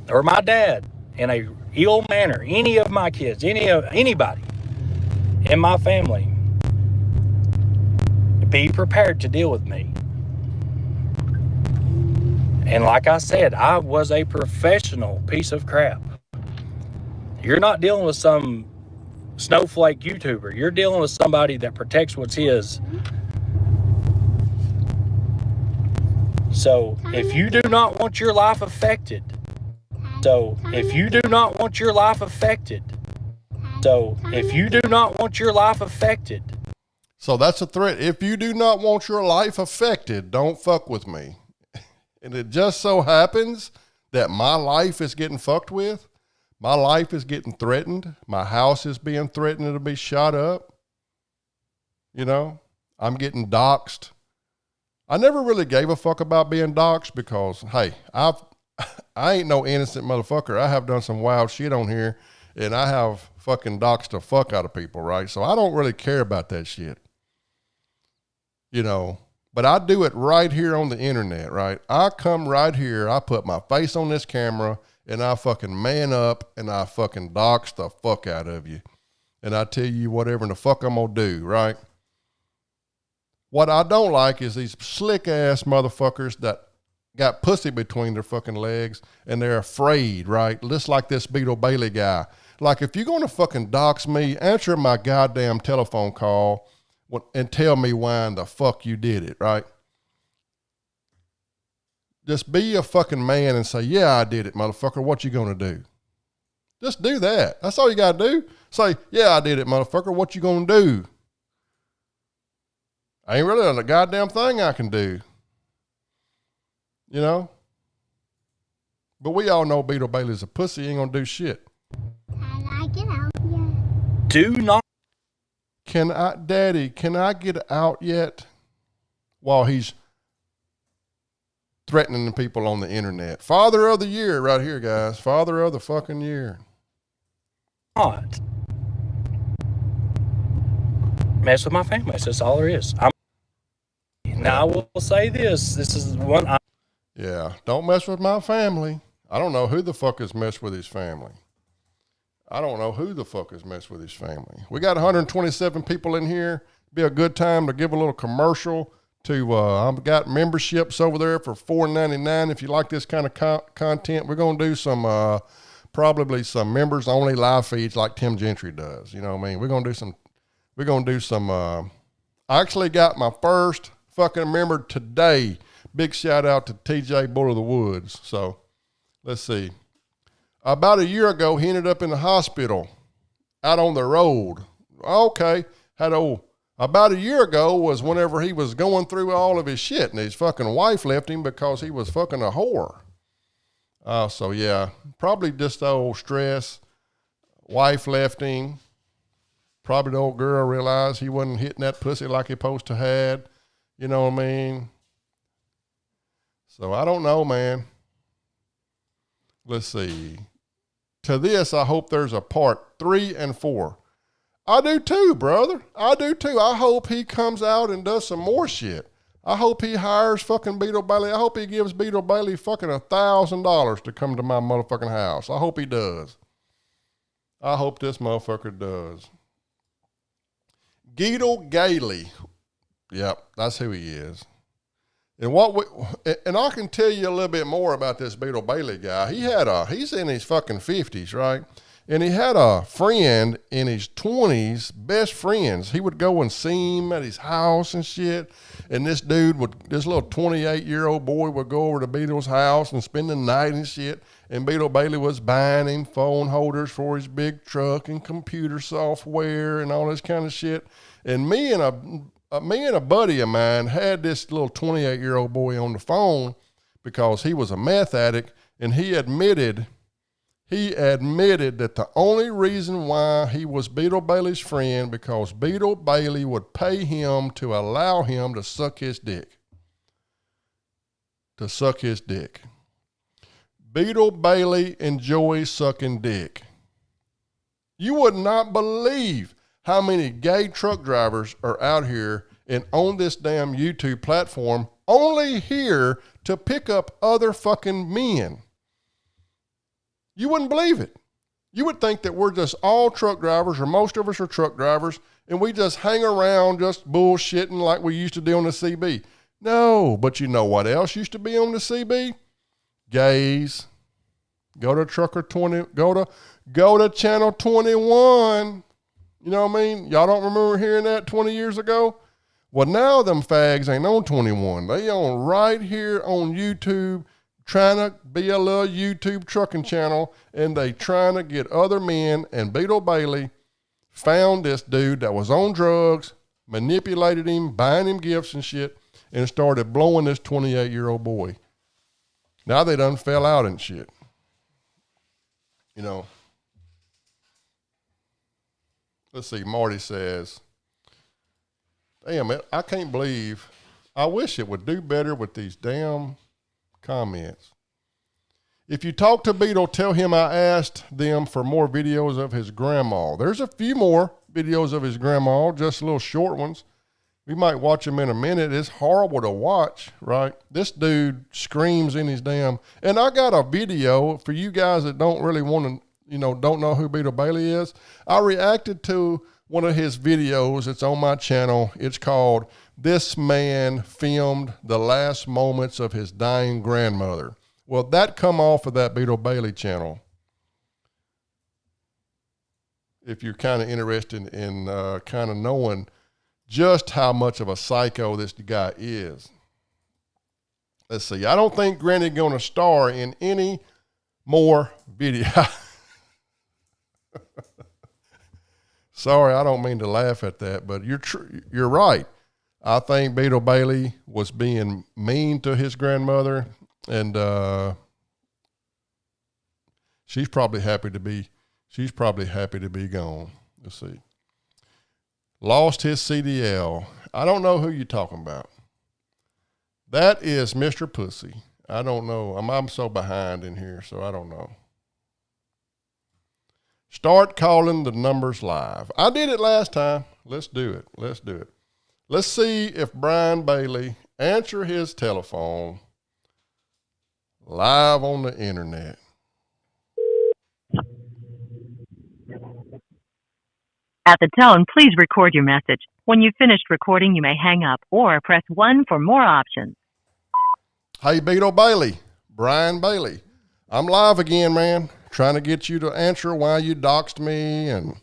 or my dad in a ill manner, any of my kids, anybody in my family, be prepared to deal with me. And like I said, I was a professional piece of crap. You're not dealing with some snowflake YouTuber. You're dealing with somebody that protects what's his. So if you do not want your life affected, so if you do not want your life affected, so if you do not want your life affected. So that's a threat. If you do not want your life affected, don't fuck with me. And it just so happens that my life is getting fucked with. My life is getting threatened. My house is being threatened to be shot up. You know, I'm getting doxxed. I never really gave a fuck about being doxxed because, hey, I ain't no innocent motherfucker. I have done some wild shit on here, and I have fucking doxxed the fuck out of people, right? So I don't really care about that shit. You know, but I do it right here on the internet, right? I come right here, I put my face on this camera, and I fucking man up, and I fucking dox the fuck out of you. And I tell you whatever in the fuck I'm gonna do, right? What I don't like is these slick ass motherfuckers that got pussy between their fucking legs, and they're afraid, right? Just like this Beetle Bailey guy. Like, if you're gonna fucking dox me, answer my goddamn telephone call and tell me why in the fuck you did it, right? Just be a fucking man and say, yeah, I did it, motherfucker. What you gonna do? Just do that. That's all you gotta do. Say, yeah, I did it, motherfucker. What you gonna do? I ain't really done a goddamn thing I can do. You know? But we all know Beetle Bailey's a pussy. He ain't gonna do shit. Do not. Daddy, can I get out yet? While he's threatening the people on the internet. Father of the year right here, guys. Father of the fucking year. Not mess with my family. That's just all there is. Now, I will say this. This is one. Yeah, don't mess with my family. I don't know who the fuck has messed with his family. I don't know who the fuck has messed with his family. We got 127 people in here. Be a good time to give a little commercial to, I've got memberships over there for $4.99. If you like this kind of content, we're going to do some, probably some members only live feeds like Tim Gentry does. You know what I mean? We're going to do some, I actually got my first fucking member today. Big shout out to TJ Bull of the Woods. So let's see. About a year ago, he ended up in the hospital out on the road. Okay. About a year ago was whenever he was going through all of his shit and his fucking wife left him because he was fucking a whore. So yeah, probably just the old stress. Wife left him. Probably the old girl realized he wasn't hitting that pussy like he supposed to had. You know what I mean? So I don't know, man. Let's see. To this, I hope there's a part 3 and 4. I do too, brother. I do too. I hope he comes out and does some more shit. I hope he hires fucking Beetle Bailey. I hope he gives Beetle Bailey fucking $1,000 to come to my motherfucking house. I hope he does. I hope this motherfucker does. Beetle Gailey. Yep, that's who he is. And and I can tell you a little bit more about this Beetle Bailey guy. He's in his fucking 50s, right? And he had a friend in his 20s, best friends. He would go and see him at his house and shit. And this little 28-year-old boy would go over to Beetle's house and spend the night and shit. And Beetle Bailey was buying him phone holders for his big truck and computer software and all this kind of shit. And me and a buddy of mine had this little 28-year-old boy on the phone because he was a meth addict, and he admitted that the only reason why he was Beetle Bailey's friend because Beetle Bailey would pay him to allow him to suck his dick. Beetle Bailey enjoys sucking dick. You would not believe how many gay truck drivers are out here and on this damn YouTube platform only here to pick up other fucking men. You wouldn't believe it. You would think that we're just all truck drivers, or most of us are truck drivers, and we just hang around just bullshitting like we used to do on the CB. No, but you know what else used to be on the CB? Gays. Go to Trucker 20, go to Channel 21. You know what I mean? Y'all don't remember hearing that 20 years ago? Well, now them fags ain't on 21. They on right here on YouTube, trying to be a little YouTube trucking channel, and they trying to get other men. And Beetle Bailey found this dude that was on drugs, manipulated him, buying him gifts and shit, and started blowing this 28-year-old boy. Now they done fell out and shit. You know. Let's see, Marty says, damn it, I can't believe, I wish it would do better with these damn comments. If you talk to Beetle, tell him I asked them for more videos of his grandma. There's a few more videos of his grandma, just little short ones. We might watch them in a minute. It's horrible to watch, right? This dude screams in his damn, and I got a video for you guys that don't really want to, don't know who Beetle Bailey is. I reacted to one of his videos. It's on my channel. It's called This Man Filmed the Last Moments of His Dying Grandmother. Well, that come off of that Beetle Bailey channel. If you're kind of interested in kind of knowing just how much of a psycho this guy is. Let's see. I don't think Granny gonna star in any more video. Sorry, I don't mean to laugh at that, but you're right. I think Beetle Bailey was being mean to his grandmother, and she's probably happy to be gone. Let's see. lost his CDL. I don't know who you're talking about. That is Mr. Pussy. I don't know. I'm so behind in here, so I don't know. Start calling the numbers live. I did it last time. Let's do it. Let's do it. Let's see if Brian Bailey answer his telephone live on the internet. At the tone, please record your message. When you've finished recording, you may hang up or press 1 for more options. Hey, Beetle Bailey, Brian Bailey. I'm live again, man. Trying to get you to answer why you doxed me. And,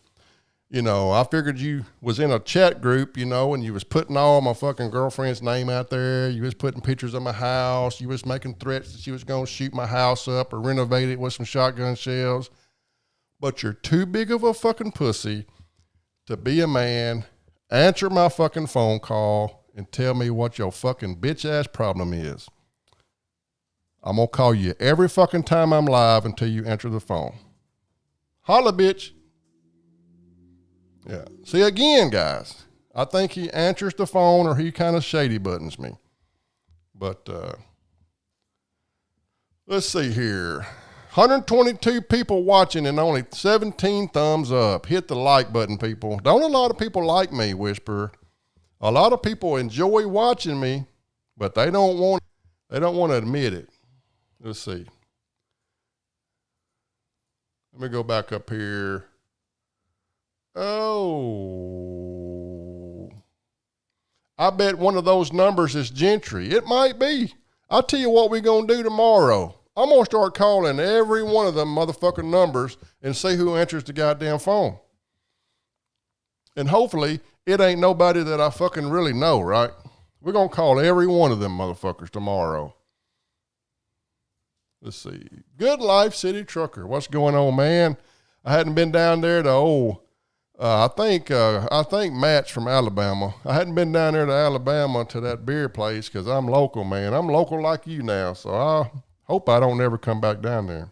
you know, I figured you was in a chat group, you know, and you was putting all my fucking girlfriend's name out there. You was putting pictures of my house. You was making threats that you was going to shoot my house up or renovate it with some shotgun shells. But you're too big of a fucking pussy to be a man. Answer my fucking phone call and tell me what your fucking bitch ass problem is. I'm going to call you every fucking time I'm live until you answer the phone. Holla, bitch. Yeah. See, again, guys, I think he answers the phone or he kind of shady buttons me. But let's see here. 122 people watching and only 17 thumbs up. Hit the like button, people. Don't a lot of people like me, Whisper. A lot of people enjoy watching me, but they don't want to admit it. Let's see. Let me go back up here. Oh. I bet one of those numbers is Gentry. It might be. I'll tell you what we're going to do tomorrow. I'm going to start calling every one of them motherfucking numbers and see who answers the goddamn phone. And hopefully it ain't nobody that I fucking really know, right? We're going to call every one of them motherfuckers tomorrow. Let's see. Good Life City Trucker. What's going on, man? I hadn't been down there to, I think Matt's from Alabama. I hadn't been down there to Alabama to that beer place because I'm local, man. I'm local like you now, so I hope I don't ever come back down there.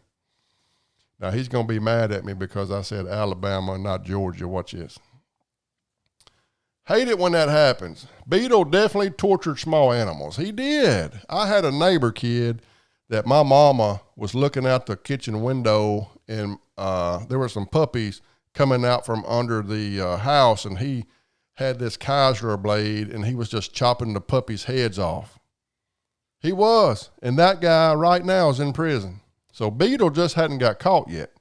Now, he's going to be mad at me because I said Alabama and not Georgia. Watch this. Hate it when that happens. Beetle definitely tortured small animals. He did. I had a neighbor kid that my mama was looking out the kitchen window and there were some puppies coming out from under the house, and he had this Kaiser blade and he was just chopping the puppies' heads off. He was. And that guy right now is in prison. So Beetle just hadn't got caught yet.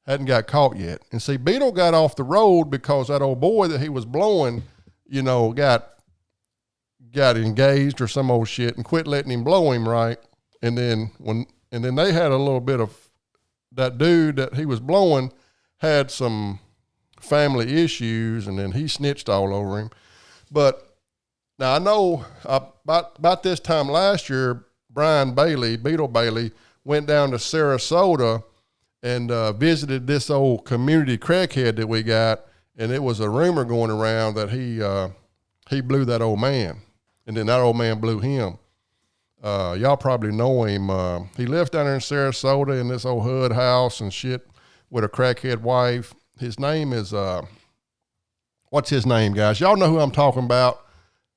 And see, Beetle got off the road because that old boy that he was blowing, you know, got engaged or some old shit and quit letting him blow him, right? And then they had a little bit of, that dude that he was blowing had some family issues, and then he snitched all over him. But now I know about this time last year, Brian Bailey, Beetle Bailey, went down to Sarasota and visited this old community crackhead that we got, and it was a rumor going around that he blew that old man, and then that old man blew him. Y'all probably know him. He lives down there in Sarasota in this old hood house and shit with a crackhead wife. His name is, what's his name, guys? Y'all know who I'm talking about.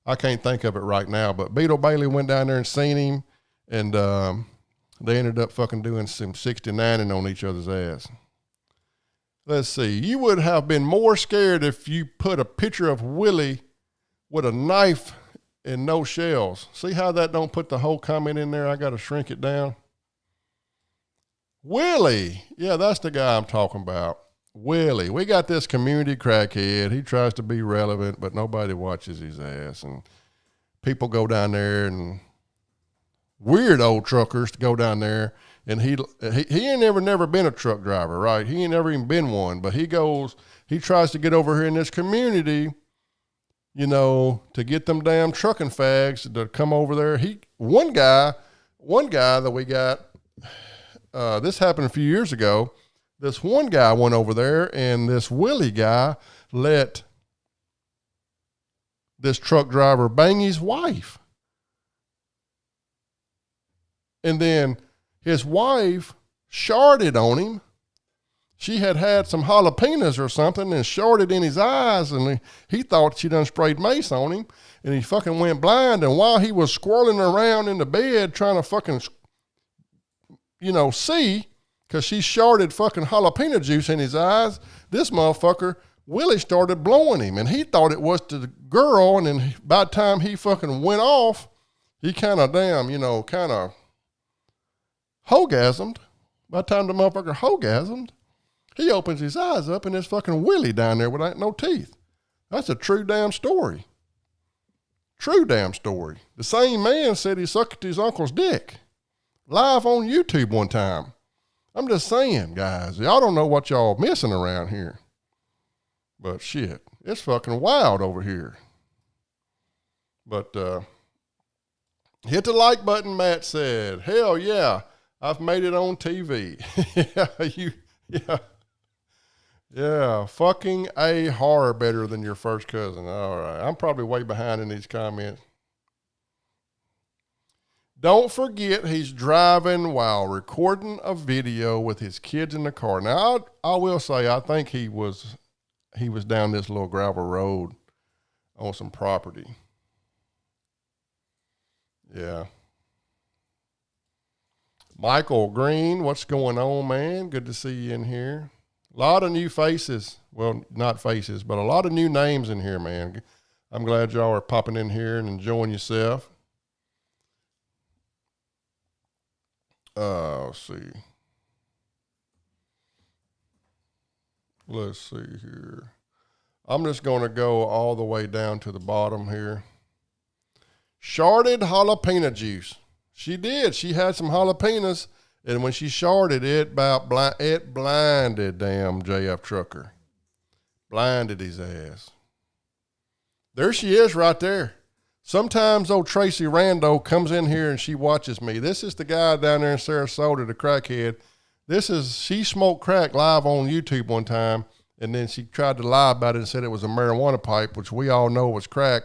I can't think of it right now, but Beetle Bailey went down there and seen him, and they ended up fucking doing some 69ing on each other's ass. Let's see. You would have been more scared if you put a picture of Willie with a knife and no shells. See how that don't put the whole comment in there? I got to shrink it down. Willie. Yeah, that's the guy I'm talking about. Willie. We got this community crackhead. He tries to be relevant, but nobody watches his ass. And people go down there, and weird old truckers to go down there. And he ain't never been a truck driver, right? He ain't never even been one. But he tries to get over here in this community, you know, to get them damn trucking fags to come over there. One guy that we got, this happened a few years ago. This one guy went over there, and this Willie guy let this truck driver bang his wife. And then his wife sharded on him, she had some jalapenos or something and shorted in his eyes, and he thought she done sprayed mace on him, and he fucking went blind. And while he was squirreling around in the bed trying to fucking, see, because she shorted fucking jalapeno juice in his eyes, this motherfucker, Willie, started blowing him, and he thought it was the girl, and then by the time he fucking went off, he kind of hogasmed. By the time the motherfucker hogasmed, he opens his eyes up and there's fucking Willie down there with no teeth. That's a true damn story. True damn story. The same man said he sucked his uncle's dick live on YouTube one time. I'm just saying, guys, y'all don't know what y'all missing around here. But shit, it's fucking wild over here. But hit the like button, Matt said. Hell yeah, I've made it on TV. Yeah, fucking a horror better than your first cousin. All right, I'm probably way behind in these comments. Don't forget he's driving while recording a video with his kids in the car. Now, I will say, I think he was down this little gravel road on some property. Yeah. Michael Green, what's going on, man? Good to see you in here. A lot of new faces. Well, not faces, but a lot of new names in here, man. I'm glad y'all are popping in here and enjoying yourself. Let's see. Let's see here. I'm just going to go all the way down to the bottom here. Shorted jalapeno juice. She did. She had some jalapenos, and when she shorted it, it blinded damn JF Trucker. Blinded his ass. There she is right there. Sometimes old Tracy Rando comes in here and she watches me. This is the guy down there in Sarasota, the crackhead. She smoked crack live on YouTube one time, and then she tried to lie about it and said it was a marijuana pipe, which we all know was crack.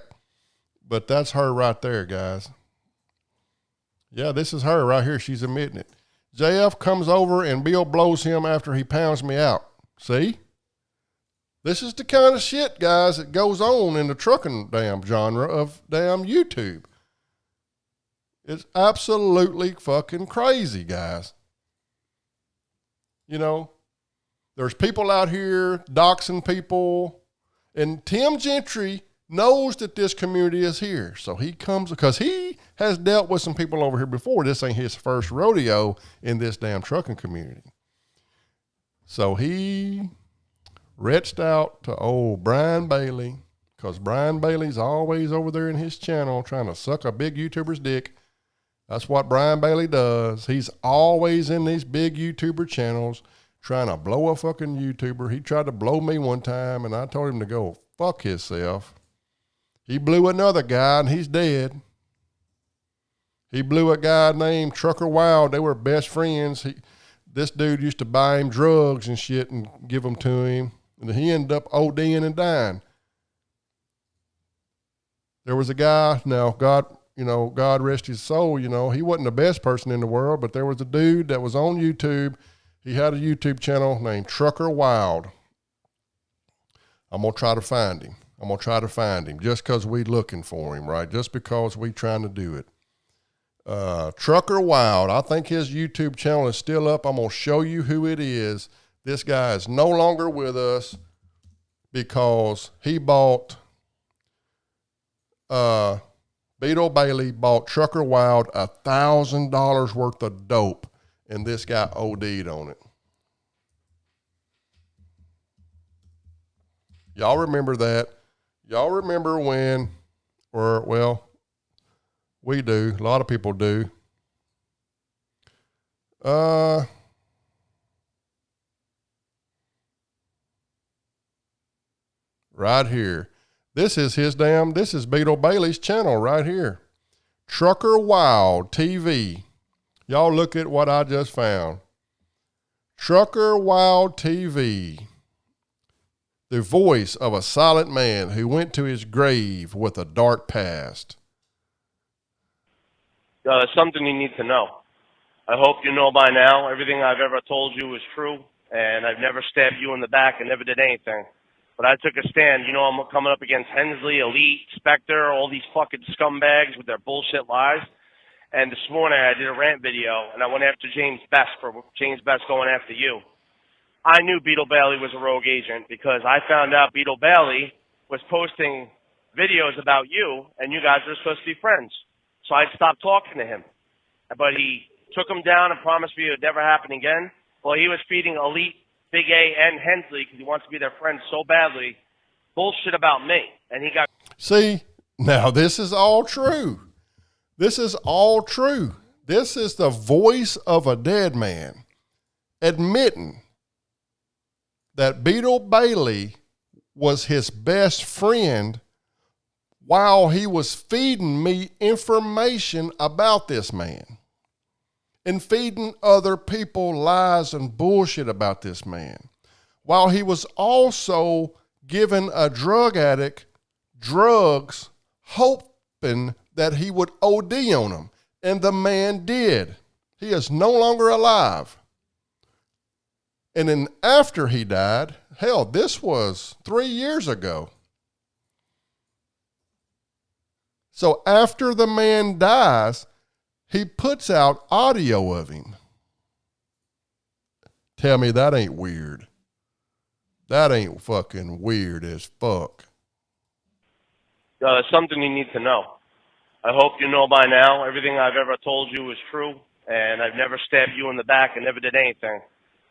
But that's her right there, guys. Yeah, this is her right here. She's admitting it. JF comes over and Bill blows him after he pounds me out. See? This is the kind of shit, guys, that goes on in the trucking damn genre of damn YouTube. It's absolutely fucking crazy, guys. There's people out here doxing people, and Tim Gentry knows that this community is here. So he comes because he has dealt with some people over here before. This ain't his first rodeo in this damn trucking community. So he reached out to old Brian Bailey, because Brian Bailey's always over there in his channel trying to suck a big YouTuber's dick. That's what Brian Bailey does. He's always in these big YouTuber channels trying to blow a fucking YouTuber. He tried to blow me one time, and I told him to go fuck himself. He blew another guy, and he's dead. He blew a guy named Trucker Wild. They were best friends. This dude used to buy him drugs and shit and give them to him. And he ended up ODing and dying. There was a guy, now God rest his soul, he wasn't the best person in the world, but there was a dude that was on YouTube. He had a YouTube channel named Trucker Wild. I'm going to try to find him. Just because we looking for him, right? Just because we trying to do it. Trucker Wild. I think his YouTube channel is still up. I'm going to show you who it is. This guy is no longer with us because he bought, Beetle Bailey bought Trucker Wild $1,000 worth of dope, and this guy OD'd on it. Y'all remember that? Y'all remember when, we do. A lot of people do. Right here. This is Beetle Bailey's channel right here. Trucker Wild TV. Y'all look at what I just found. Trucker Wild TV. The voice of a silent man who went to his grave with a dark past. Something you need to know. I hope you know by now everything I've ever told you is true. and I've never stabbed you in the back and never did anything. But I took a stand. You know, I'm coming up against Hensley, Elite, Spectre, all these fucking scumbags with their bullshit lies. And this morning I did a rant video, and I went after James Best for James Best going after you. I knew Beetle Bailey was a rogue agent because I found out Beetle Bailey was posting videos about you, and you guys were supposed to be friends. So I stopped talking to him. But he took him down and promised me it would never happen again. Well, he was feeding Elite, Big A, and Hensley because he wants to be their friend so badly bullshit about me. And he got... See, now this is all true. This is all true. This is the voice of a dead man admitting that Beetle Bailey was his best friend while he was feeding me information about this man and feeding other people lies and bullshit about this man, while he was also giving a drug addict drugs, hoping that he would OD on him. And the man did. He is no longer alive. And then after he died, hell, this was 3 years ago. So after the man dies, he puts out audio of him. Tell me that ain't weird. That ain't fucking weird as fuck. Something you need to know. I hope you know by now everything I've ever told you is true, and I've never stabbed you in the back and never did anything.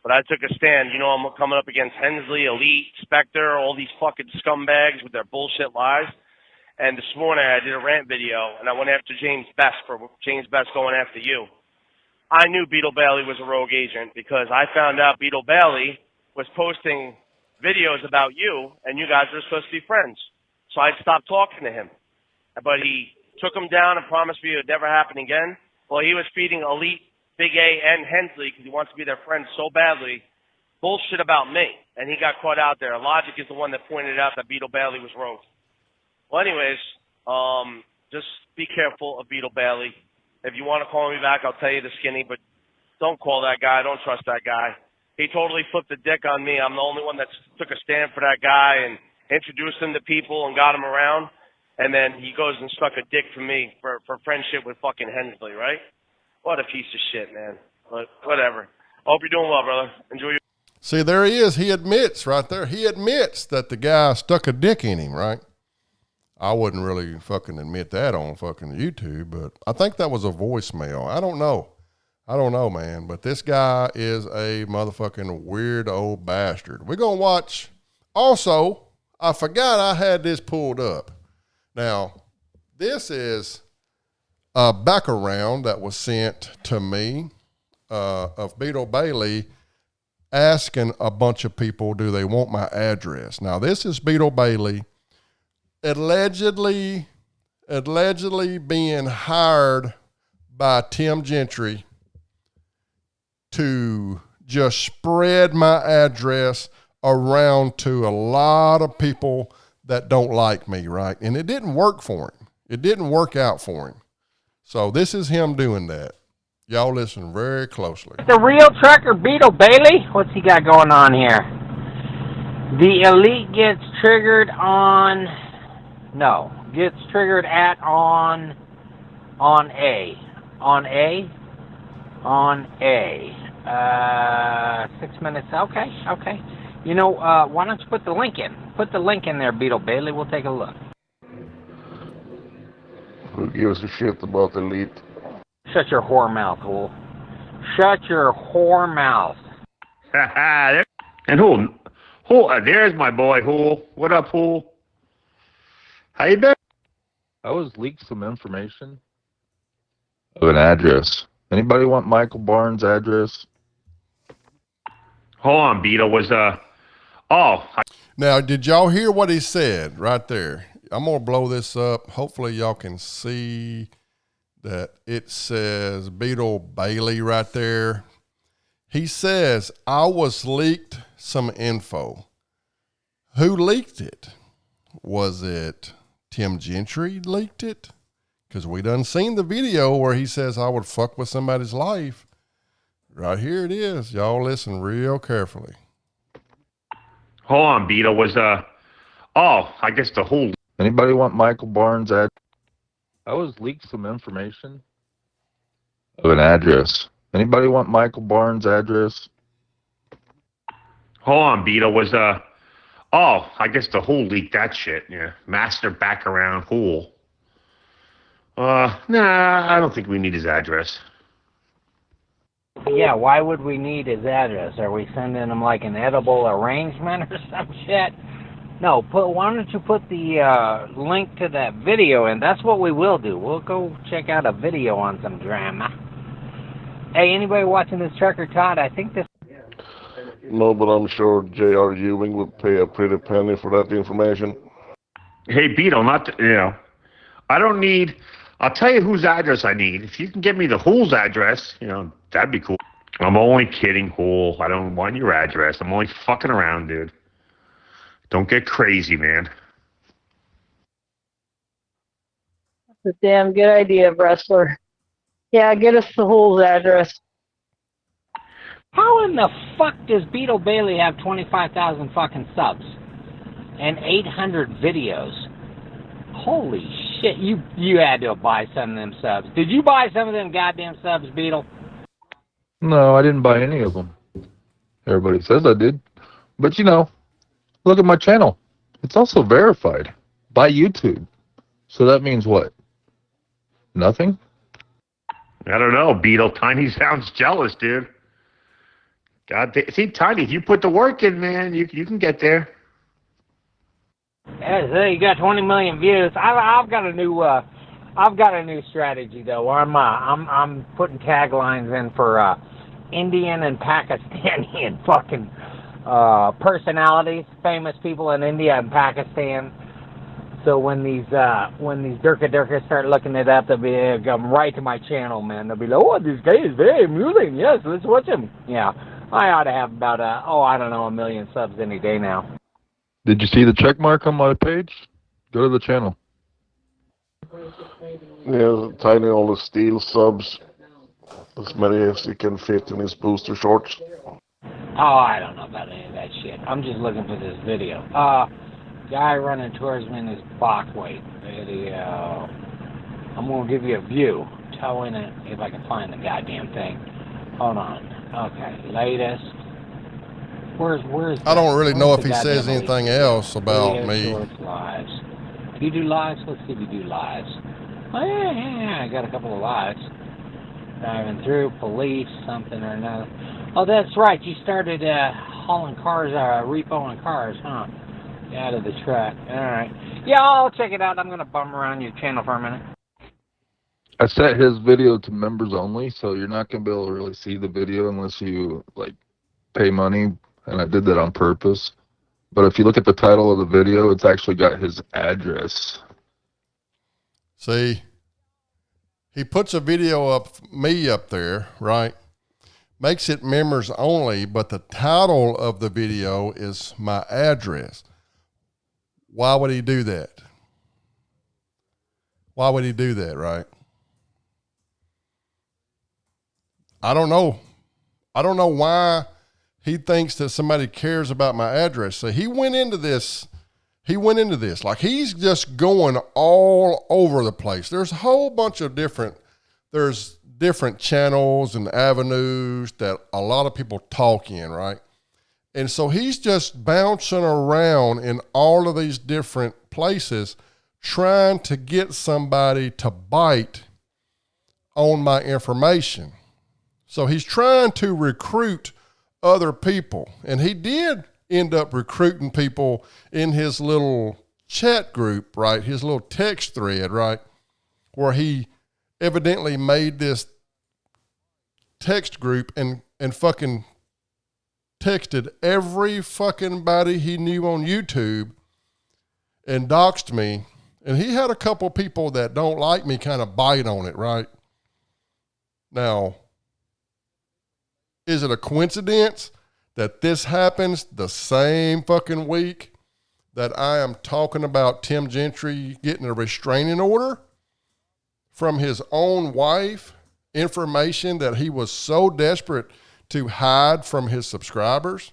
But I took a stand. You know, I'm coming up against Hensley, Elite, Spectre, all these fucking scumbags with their bullshit lies. And this morning I did a rant video, and I went after James Best for James Best going after you. I knew Beetle Bailey was a rogue agent because I found out Beetle Bailey was posting videos about you, and you guys were supposed to be friends. So I stopped talking to him. But he took him down and promised me it would never happen again. Well, he was feeding Elite, Big A, and Hensley because he wants to be their friend so badly bullshit about me. And he got caught out there. Logic is the one that pointed out that Beetle Bailey was rogue. Well, anyways, just be careful of Beetle Bailey. If you want to call me back, I'll tell you the skinny, but don't call that guy. Don't trust that guy. He totally flipped the dick on me. I'm the only one that took a stand for that guy and introduced him to people and got him around. And then he goes and stuck a dick for me for friendship with fucking Hensley, right? What a piece of shit, man. But whatever. Hope you're doing well, brother. Enjoy your... See, there he is. He admits right there. He admits that the guy stuck a dick in him, right? I wouldn't really fucking admit that on fucking YouTube, but I think that was a voicemail. I don't know, man. But this guy is a motherfucking weird old bastard. We're going to watch. Also, I forgot I had this pulled up. Now, this is a background that was sent to me of Beetle Bailey asking a bunch of people, do they want my address? Now, this is Beetle Bailey allegedly being hired by Tim Gentry to just spread my address around to a lot of people that don't like me, right? And it didn't work for him. It didn't work out for him. So this is him doing that. Y'all listen very closely. The real trucker Beetle Bailey? What's he got going on here? The Elite gets triggered on... No, gets triggered at on A. 6 minutes. Okay. You know, why don't you put the link in? Put the link in there, Beetle Bailey. We'll take a look. Who gives a shit about the Elite? Shut your whore mouth, Hool. Shut your whore mouth. And Hool, there's my boy, Hool. What up, Hool? How you been? I was leaked some information of an address. Anybody want Michael Barnes' address? Hold on, Beetle was Now, did y'all hear what he said right there? I'm gonna blow this up. Hopefully, y'all can see that it says Beetle Bailey right there. He says, I was leaked some info. Who leaked it? Was it Tim Gentry leaked it? Because we done seen the video where he says I would fuck with somebody's life. Right here it is. Y'all listen real carefully. Hold on, Beetle. I guess the whole... Anybody want Michael Barnes' address? I was leaked some information of an address. Anybody want Michael Barnes' address? Hold on, Beetle. I guess the whole leaked that shit. Yeah, master back around fool. Nah, I don't think we need his address. Yeah, why would we need his address? Are we sending him like an edible arrangement or some shit? No, why don't you put the link to that video in? That's what we will do. We'll go check out a video on some drama. Hey, anybody watching this Trucker Todd? I think this... No, but I'm sure J.R. Ewing would pay a pretty penny for that information. Hey, Beetle, I don't need... I'll tell you whose address I need. If you can give me the Who's address, that'd be cool. I'm only kidding, Whool. I don't want your address. I'm only fucking around, dude. Don't get crazy, man. That's a damn good idea, Wrestler. Yeah, get us the Who's address. How in the fuck does Beetle Bailey have 25,000 fucking subs and 800 videos? Holy shit, you had to buy some of them subs. Did you buy some of them goddamn subs, Beetle? No, I didn't buy any of them. Everybody says I did. But look at my channel. It's also verified by YouTube. So that means what? Nothing? I don't know, Beetle. Tiny sounds jealous, dude. See, Tiny, if you put the work in, man, you can get there. Yeah, so you got 20 million views. I've got a new strategy though. I'm putting taglines in for Indian and Pakistani and fucking personalities, famous people in India and Pakistan. So when these Durkas start looking it up, they'll come right to my channel, man. They'll be like, "Oh, this guy is very amusing. Yes, let's watch him." Yeah, I ought to have about a million subs any day now. Did you see the check mark on my page? Go to the channel. Yeah, Tiny only steals subs. As many as he can fit in his booster shorts. Oh, I don't know about any of that shit. I'm just looking for this video. Guy running towards me in his box weight video. I'm gonna give you a view. Tell in it if I can find the goddamn thing. Hold on. Okay, latest. Where's I don't really know if he says anything else about me. Lives. You do lives? Let's see if you do lives. Oh, yeah, I got a couple of lives. Driving through, police, something or another. Oh, that's right. You started hauling cars, repoing cars, huh? Out of the truck. All right. Yeah, I'll check it out. I'm going to bum around your channel for a minute. I set his video to members only, so you're not going to be able to really see the video unless you, pay money. And I did that on purpose. But if you look at the title of the video, it's actually got his address. See, he puts a video of me up there, right? Makes it members only, but the title of the video is my address. Why would he do that? Why would he do that, right? I don't know. I don't know why he thinks that somebody cares about my address. So he went into this like he's just going all over the place. There's a whole bunch of different channels and avenues that a lot of people talk in, right? And so he's just bouncing around in all of these different places trying to get somebody to bite on my information. So he's trying to recruit other people. And he did end up recruiting people in his little chat group, right? His little text thread, right? Where he evidently made this text group and fucking texted every fucking body he knew on YouTube and doxed me. And he had a couple people that don't like me kind of bite on it, right? Now, is it a coincidence that this happens the same fucking week that I am talking about Tim Gentry getting a restraining order from his own wife, information that he was so desperate to hide from his subscribers.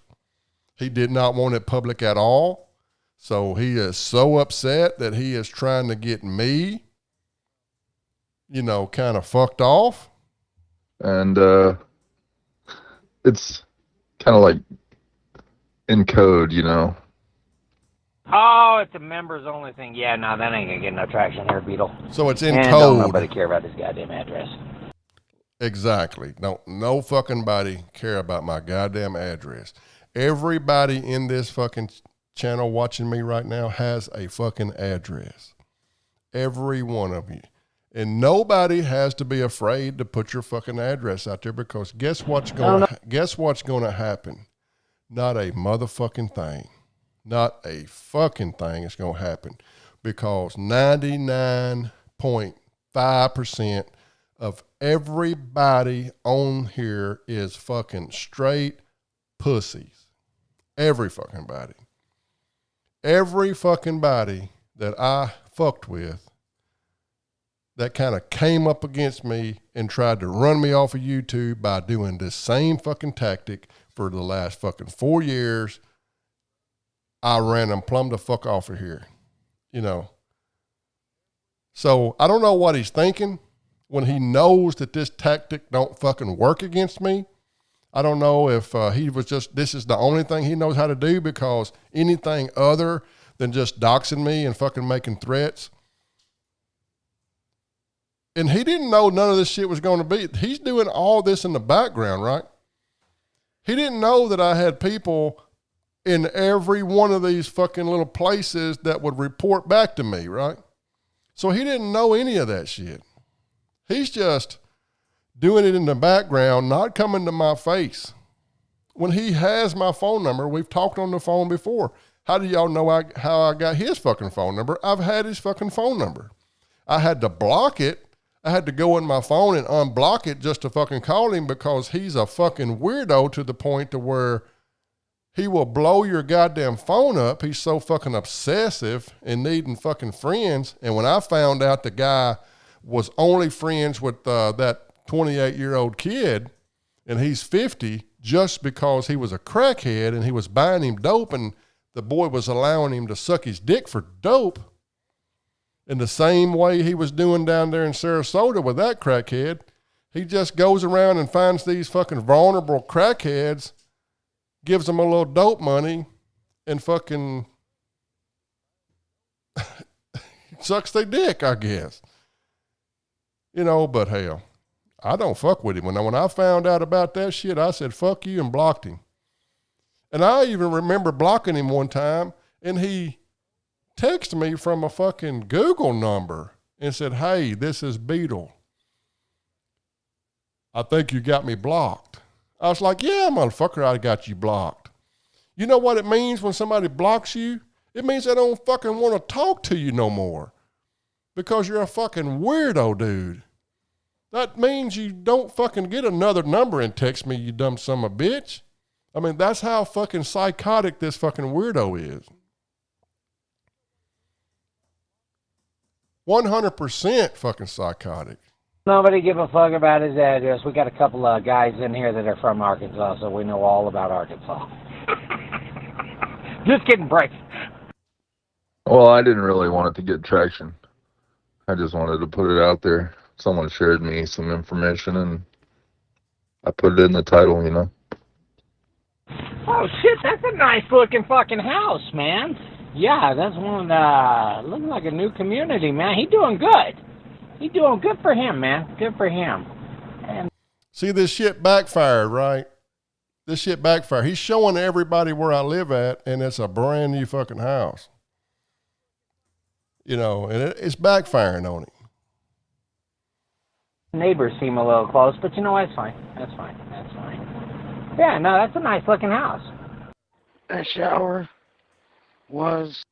He did not want it public at all. So he is so upset that he is trying to get me, you know, kind of fucked off. And it's kind of like in code, you know. Oh, it's a members only thing. Yeah, no, that ain't gonna get no traction here, Beetle. So it's in and code. Don't nobody care about this goddamn address. Exactly. No fucking body care about my goddamn address. Everybody in this fucking channel watching me right now has a fucking address. Every one of you. And nobody has to be afraid to put your fucking address out there, because guess what's going to happen? Not a motherfucking thing. Not a fucking thing is going to happen, because 99.5% of everybody on here is fucking straight pussies. Every fucking body. Every fucking body that I fucked with that kind of came up against me and tried to run me off of YouTube by doing this same fucking tactic for the last fucking 4 years, I ran them plumb the fuck off of here, you know. So I don't know what he's thinking when he knows that this tactic don't fucking work against me. I don't know if he was just, this is the only thing he knows how to do, because anything other than just doxing me and fucking making threats. And he didn't know none of this shit was going to be. He's doing all this in the background, right? He didn't know that I had people in every one of these fucking little places that would report back to me, right? So he didn't know any of that shit. He's just doing it in the background, not coming to my face. When he has my phone number, we've talked on the phone before. How do y'all know how I got his fucking phone number? I've had his fucking phone number. I had to block it. I had to go in my phone and unblock it just to fucking call him, because he's a fucking weirdo to the point to where he will blow your goddamn phone up. He's so fucking obsessive and needing fucking friends. And when I found out the guy was only friends with that 28-year-old kid, and he's 50, just because he was a crackhead and he was buying him dope, and the boy was allowing him to suck his dick for dope, in the same way he was doing down there in Sarasota with that crackhead, he just goes around and finds these fucking vulnerable crackheads, gives them a little dope money, and fucking sucks their dick, I guess. You know, but hell, I don't fuck with him. When I found out about that shit, I said, fuck you, and blocked him. And I even remember blocking him one time, and he texted me from a fucking Google number and said, hey, this is Beetle. I think you got me blocked. I was like, yeah, motherfucker, I got you blocked. You know what it means when somebody blocks you? It means they don't fucking want to talk to you no more, because you're a fucking weirdo, dude. That means you don't fucking get another number and text me, you dumb son of a bitch. I mean, that's how fucking psychotic this fucking weirdo is. 100% fucking psychotic. Nobody give a fuck about his address. We got a couple of guys in here that are from Arkansas, so we know all about Arkansas. Just kidding, break. Well, I didn't really want it to get traction. I just wanted to put it out there. Someone shared me some information, and I put it in the title, you know. Oh, shit, that's a nice looking fucking house, man. Yeah, that's one, looking like a new community, man. He doing good. He doing good for him, man. Good for him. And see, this shit backfired, right? This shit backfired. He's showing everybody where I live at, and it's a brand new fucking house. You know, and it's backfiring on him. Neighbors seem a little close, but you know, that's fine. That's fine. That's fine. Yeah, no, that's a nice looking house. That shower was...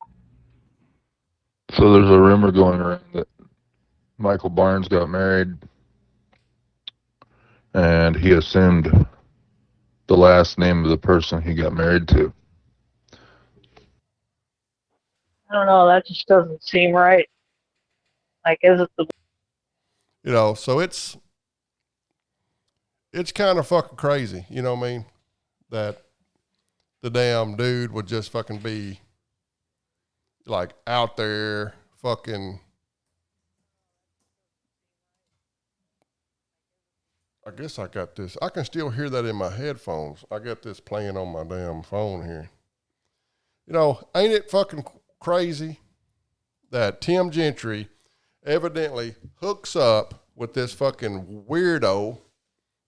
So there's a rumor going around that Michael Barnes got married, and he assumed the last name of the person he got married to. I don't know, that just doesn't seem right. Like, is it the... You know, so it's it's kind of fucking crazy. You know what I mean? That the damn dude would just fucking be like out there fucking. I guess I got this. I can still hear that in my headphones. I got this playing on my damn phone here. You know, ain't it fucking crazy that Tim Gentry evidently hooks up with this fucking weirdo,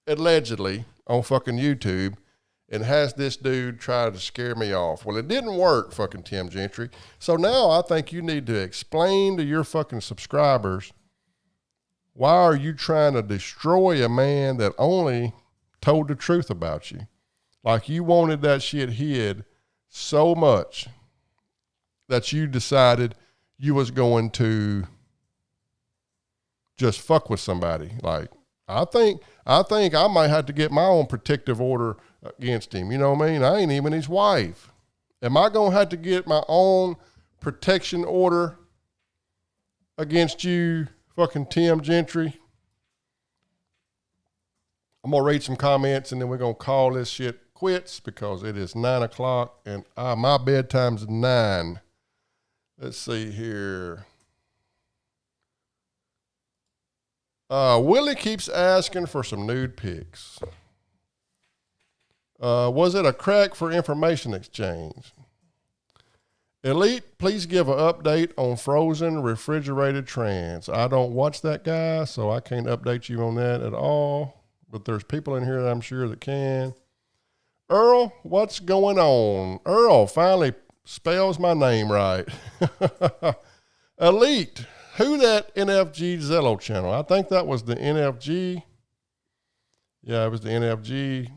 allegedly, on fucking YouTube, and has this dude try to scare me off. Well, it didn't work, fucking Tim Gentry. So now I think you need to explain to your fucking subscribers, why are you trying to destroy a man that only told the truth about you? Like you wanted that shit hid so much that you decided you was going to just fuck with somebody. Like, I think I might have to get my own protective order against him. You know what I mean? I ain't even his wife. Am I going to have to get my own protection order against you, fucking Tim Gentry? I'm going to read some comments and then we're going to call this shit quits because it is 9 o'clock and my bedtime's 9. Let's see here. Willie keeps asking for some nude pics. Was it a crack for information exchange? Elite, please give an update on frozen refrigerated trans. I don't watch that guy, so I can't update you on that at all. But there's people in here that I'm sure that can. Earl, what's going on? Earl finally spells my name right. Elite, who that NFG Zello channel? I think that was the NFG. Yeah, it was the NFG.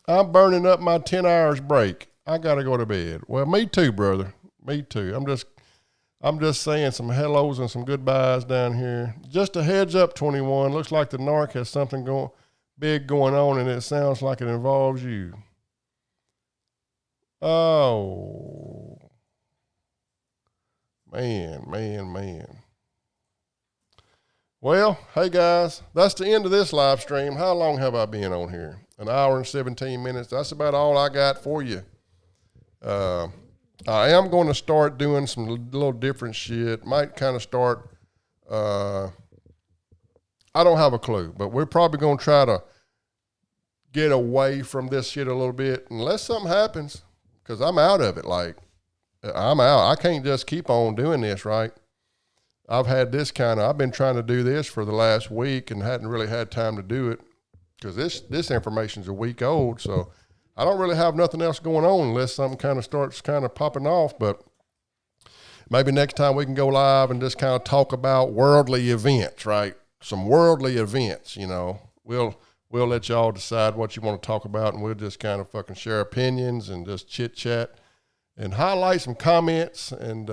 I'm burning up my 10 hours break. I got to go to bed. Well, me too, brother. Me too. I'm just saying some hellos and some goodbyes down here. Just a heads up, 21. Looks like the narc has something big going on, and it sounds like it involves you. Oh. Man. Well, hey guys, that's the end of this live stream. How long have I been on here? An hour and 17 minutes. That's about all I got for you. I am going to start doing some little different shit. Might kind of start, I don't have a clue, but we're probably going to try to get away from this shit a little bit unless something happens, because I'm out of it. Like, I'm out. I can't just keep on doing this, right? I've been trying to do this for the last week and hadn't really had time to do it because this information's a week old, so I don't really have nothing else going on unless something kind of starts kind of popping off. But maybe next time we can go live and just kind of talk about worldly events, right? Some worldly events, you know. We'll let y'all decide what you want to talk about, and we'll just kind of fucking share opinions and just chit chat and highlight some comments. And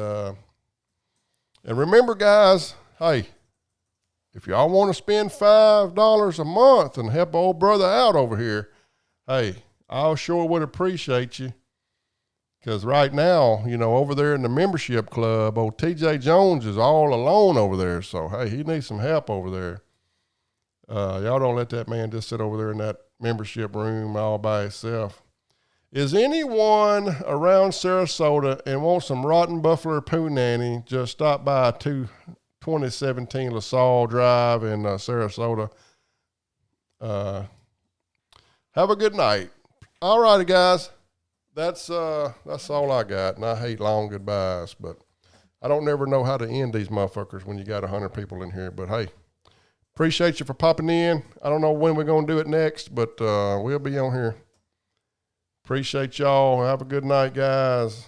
remember, guys, hey, if y'all want to spend $5 a month and help old brother out over here, hey, I sure would appreciate you. Because right now, you know, over there in the membership club, old TJ Jones is all alone over there. So, hey, he needs some help over there. Y'all don't let that man just sit over there in that membership room all by himself. Is anyone around Sarasota and want some rotten buffalo punani? Just stop by 2017 LaSalle Drive in Sarasota. Have a good night. All righty, guys. That's all I got. And I hate long goodbyes, but I don't never know how to end these motherfuckers when you got 100 people in here. But hey, appreciate you for popping in. I don't know when we're going to do it next, but we'll be on here. Appreciate y'all. Have a good night, guys.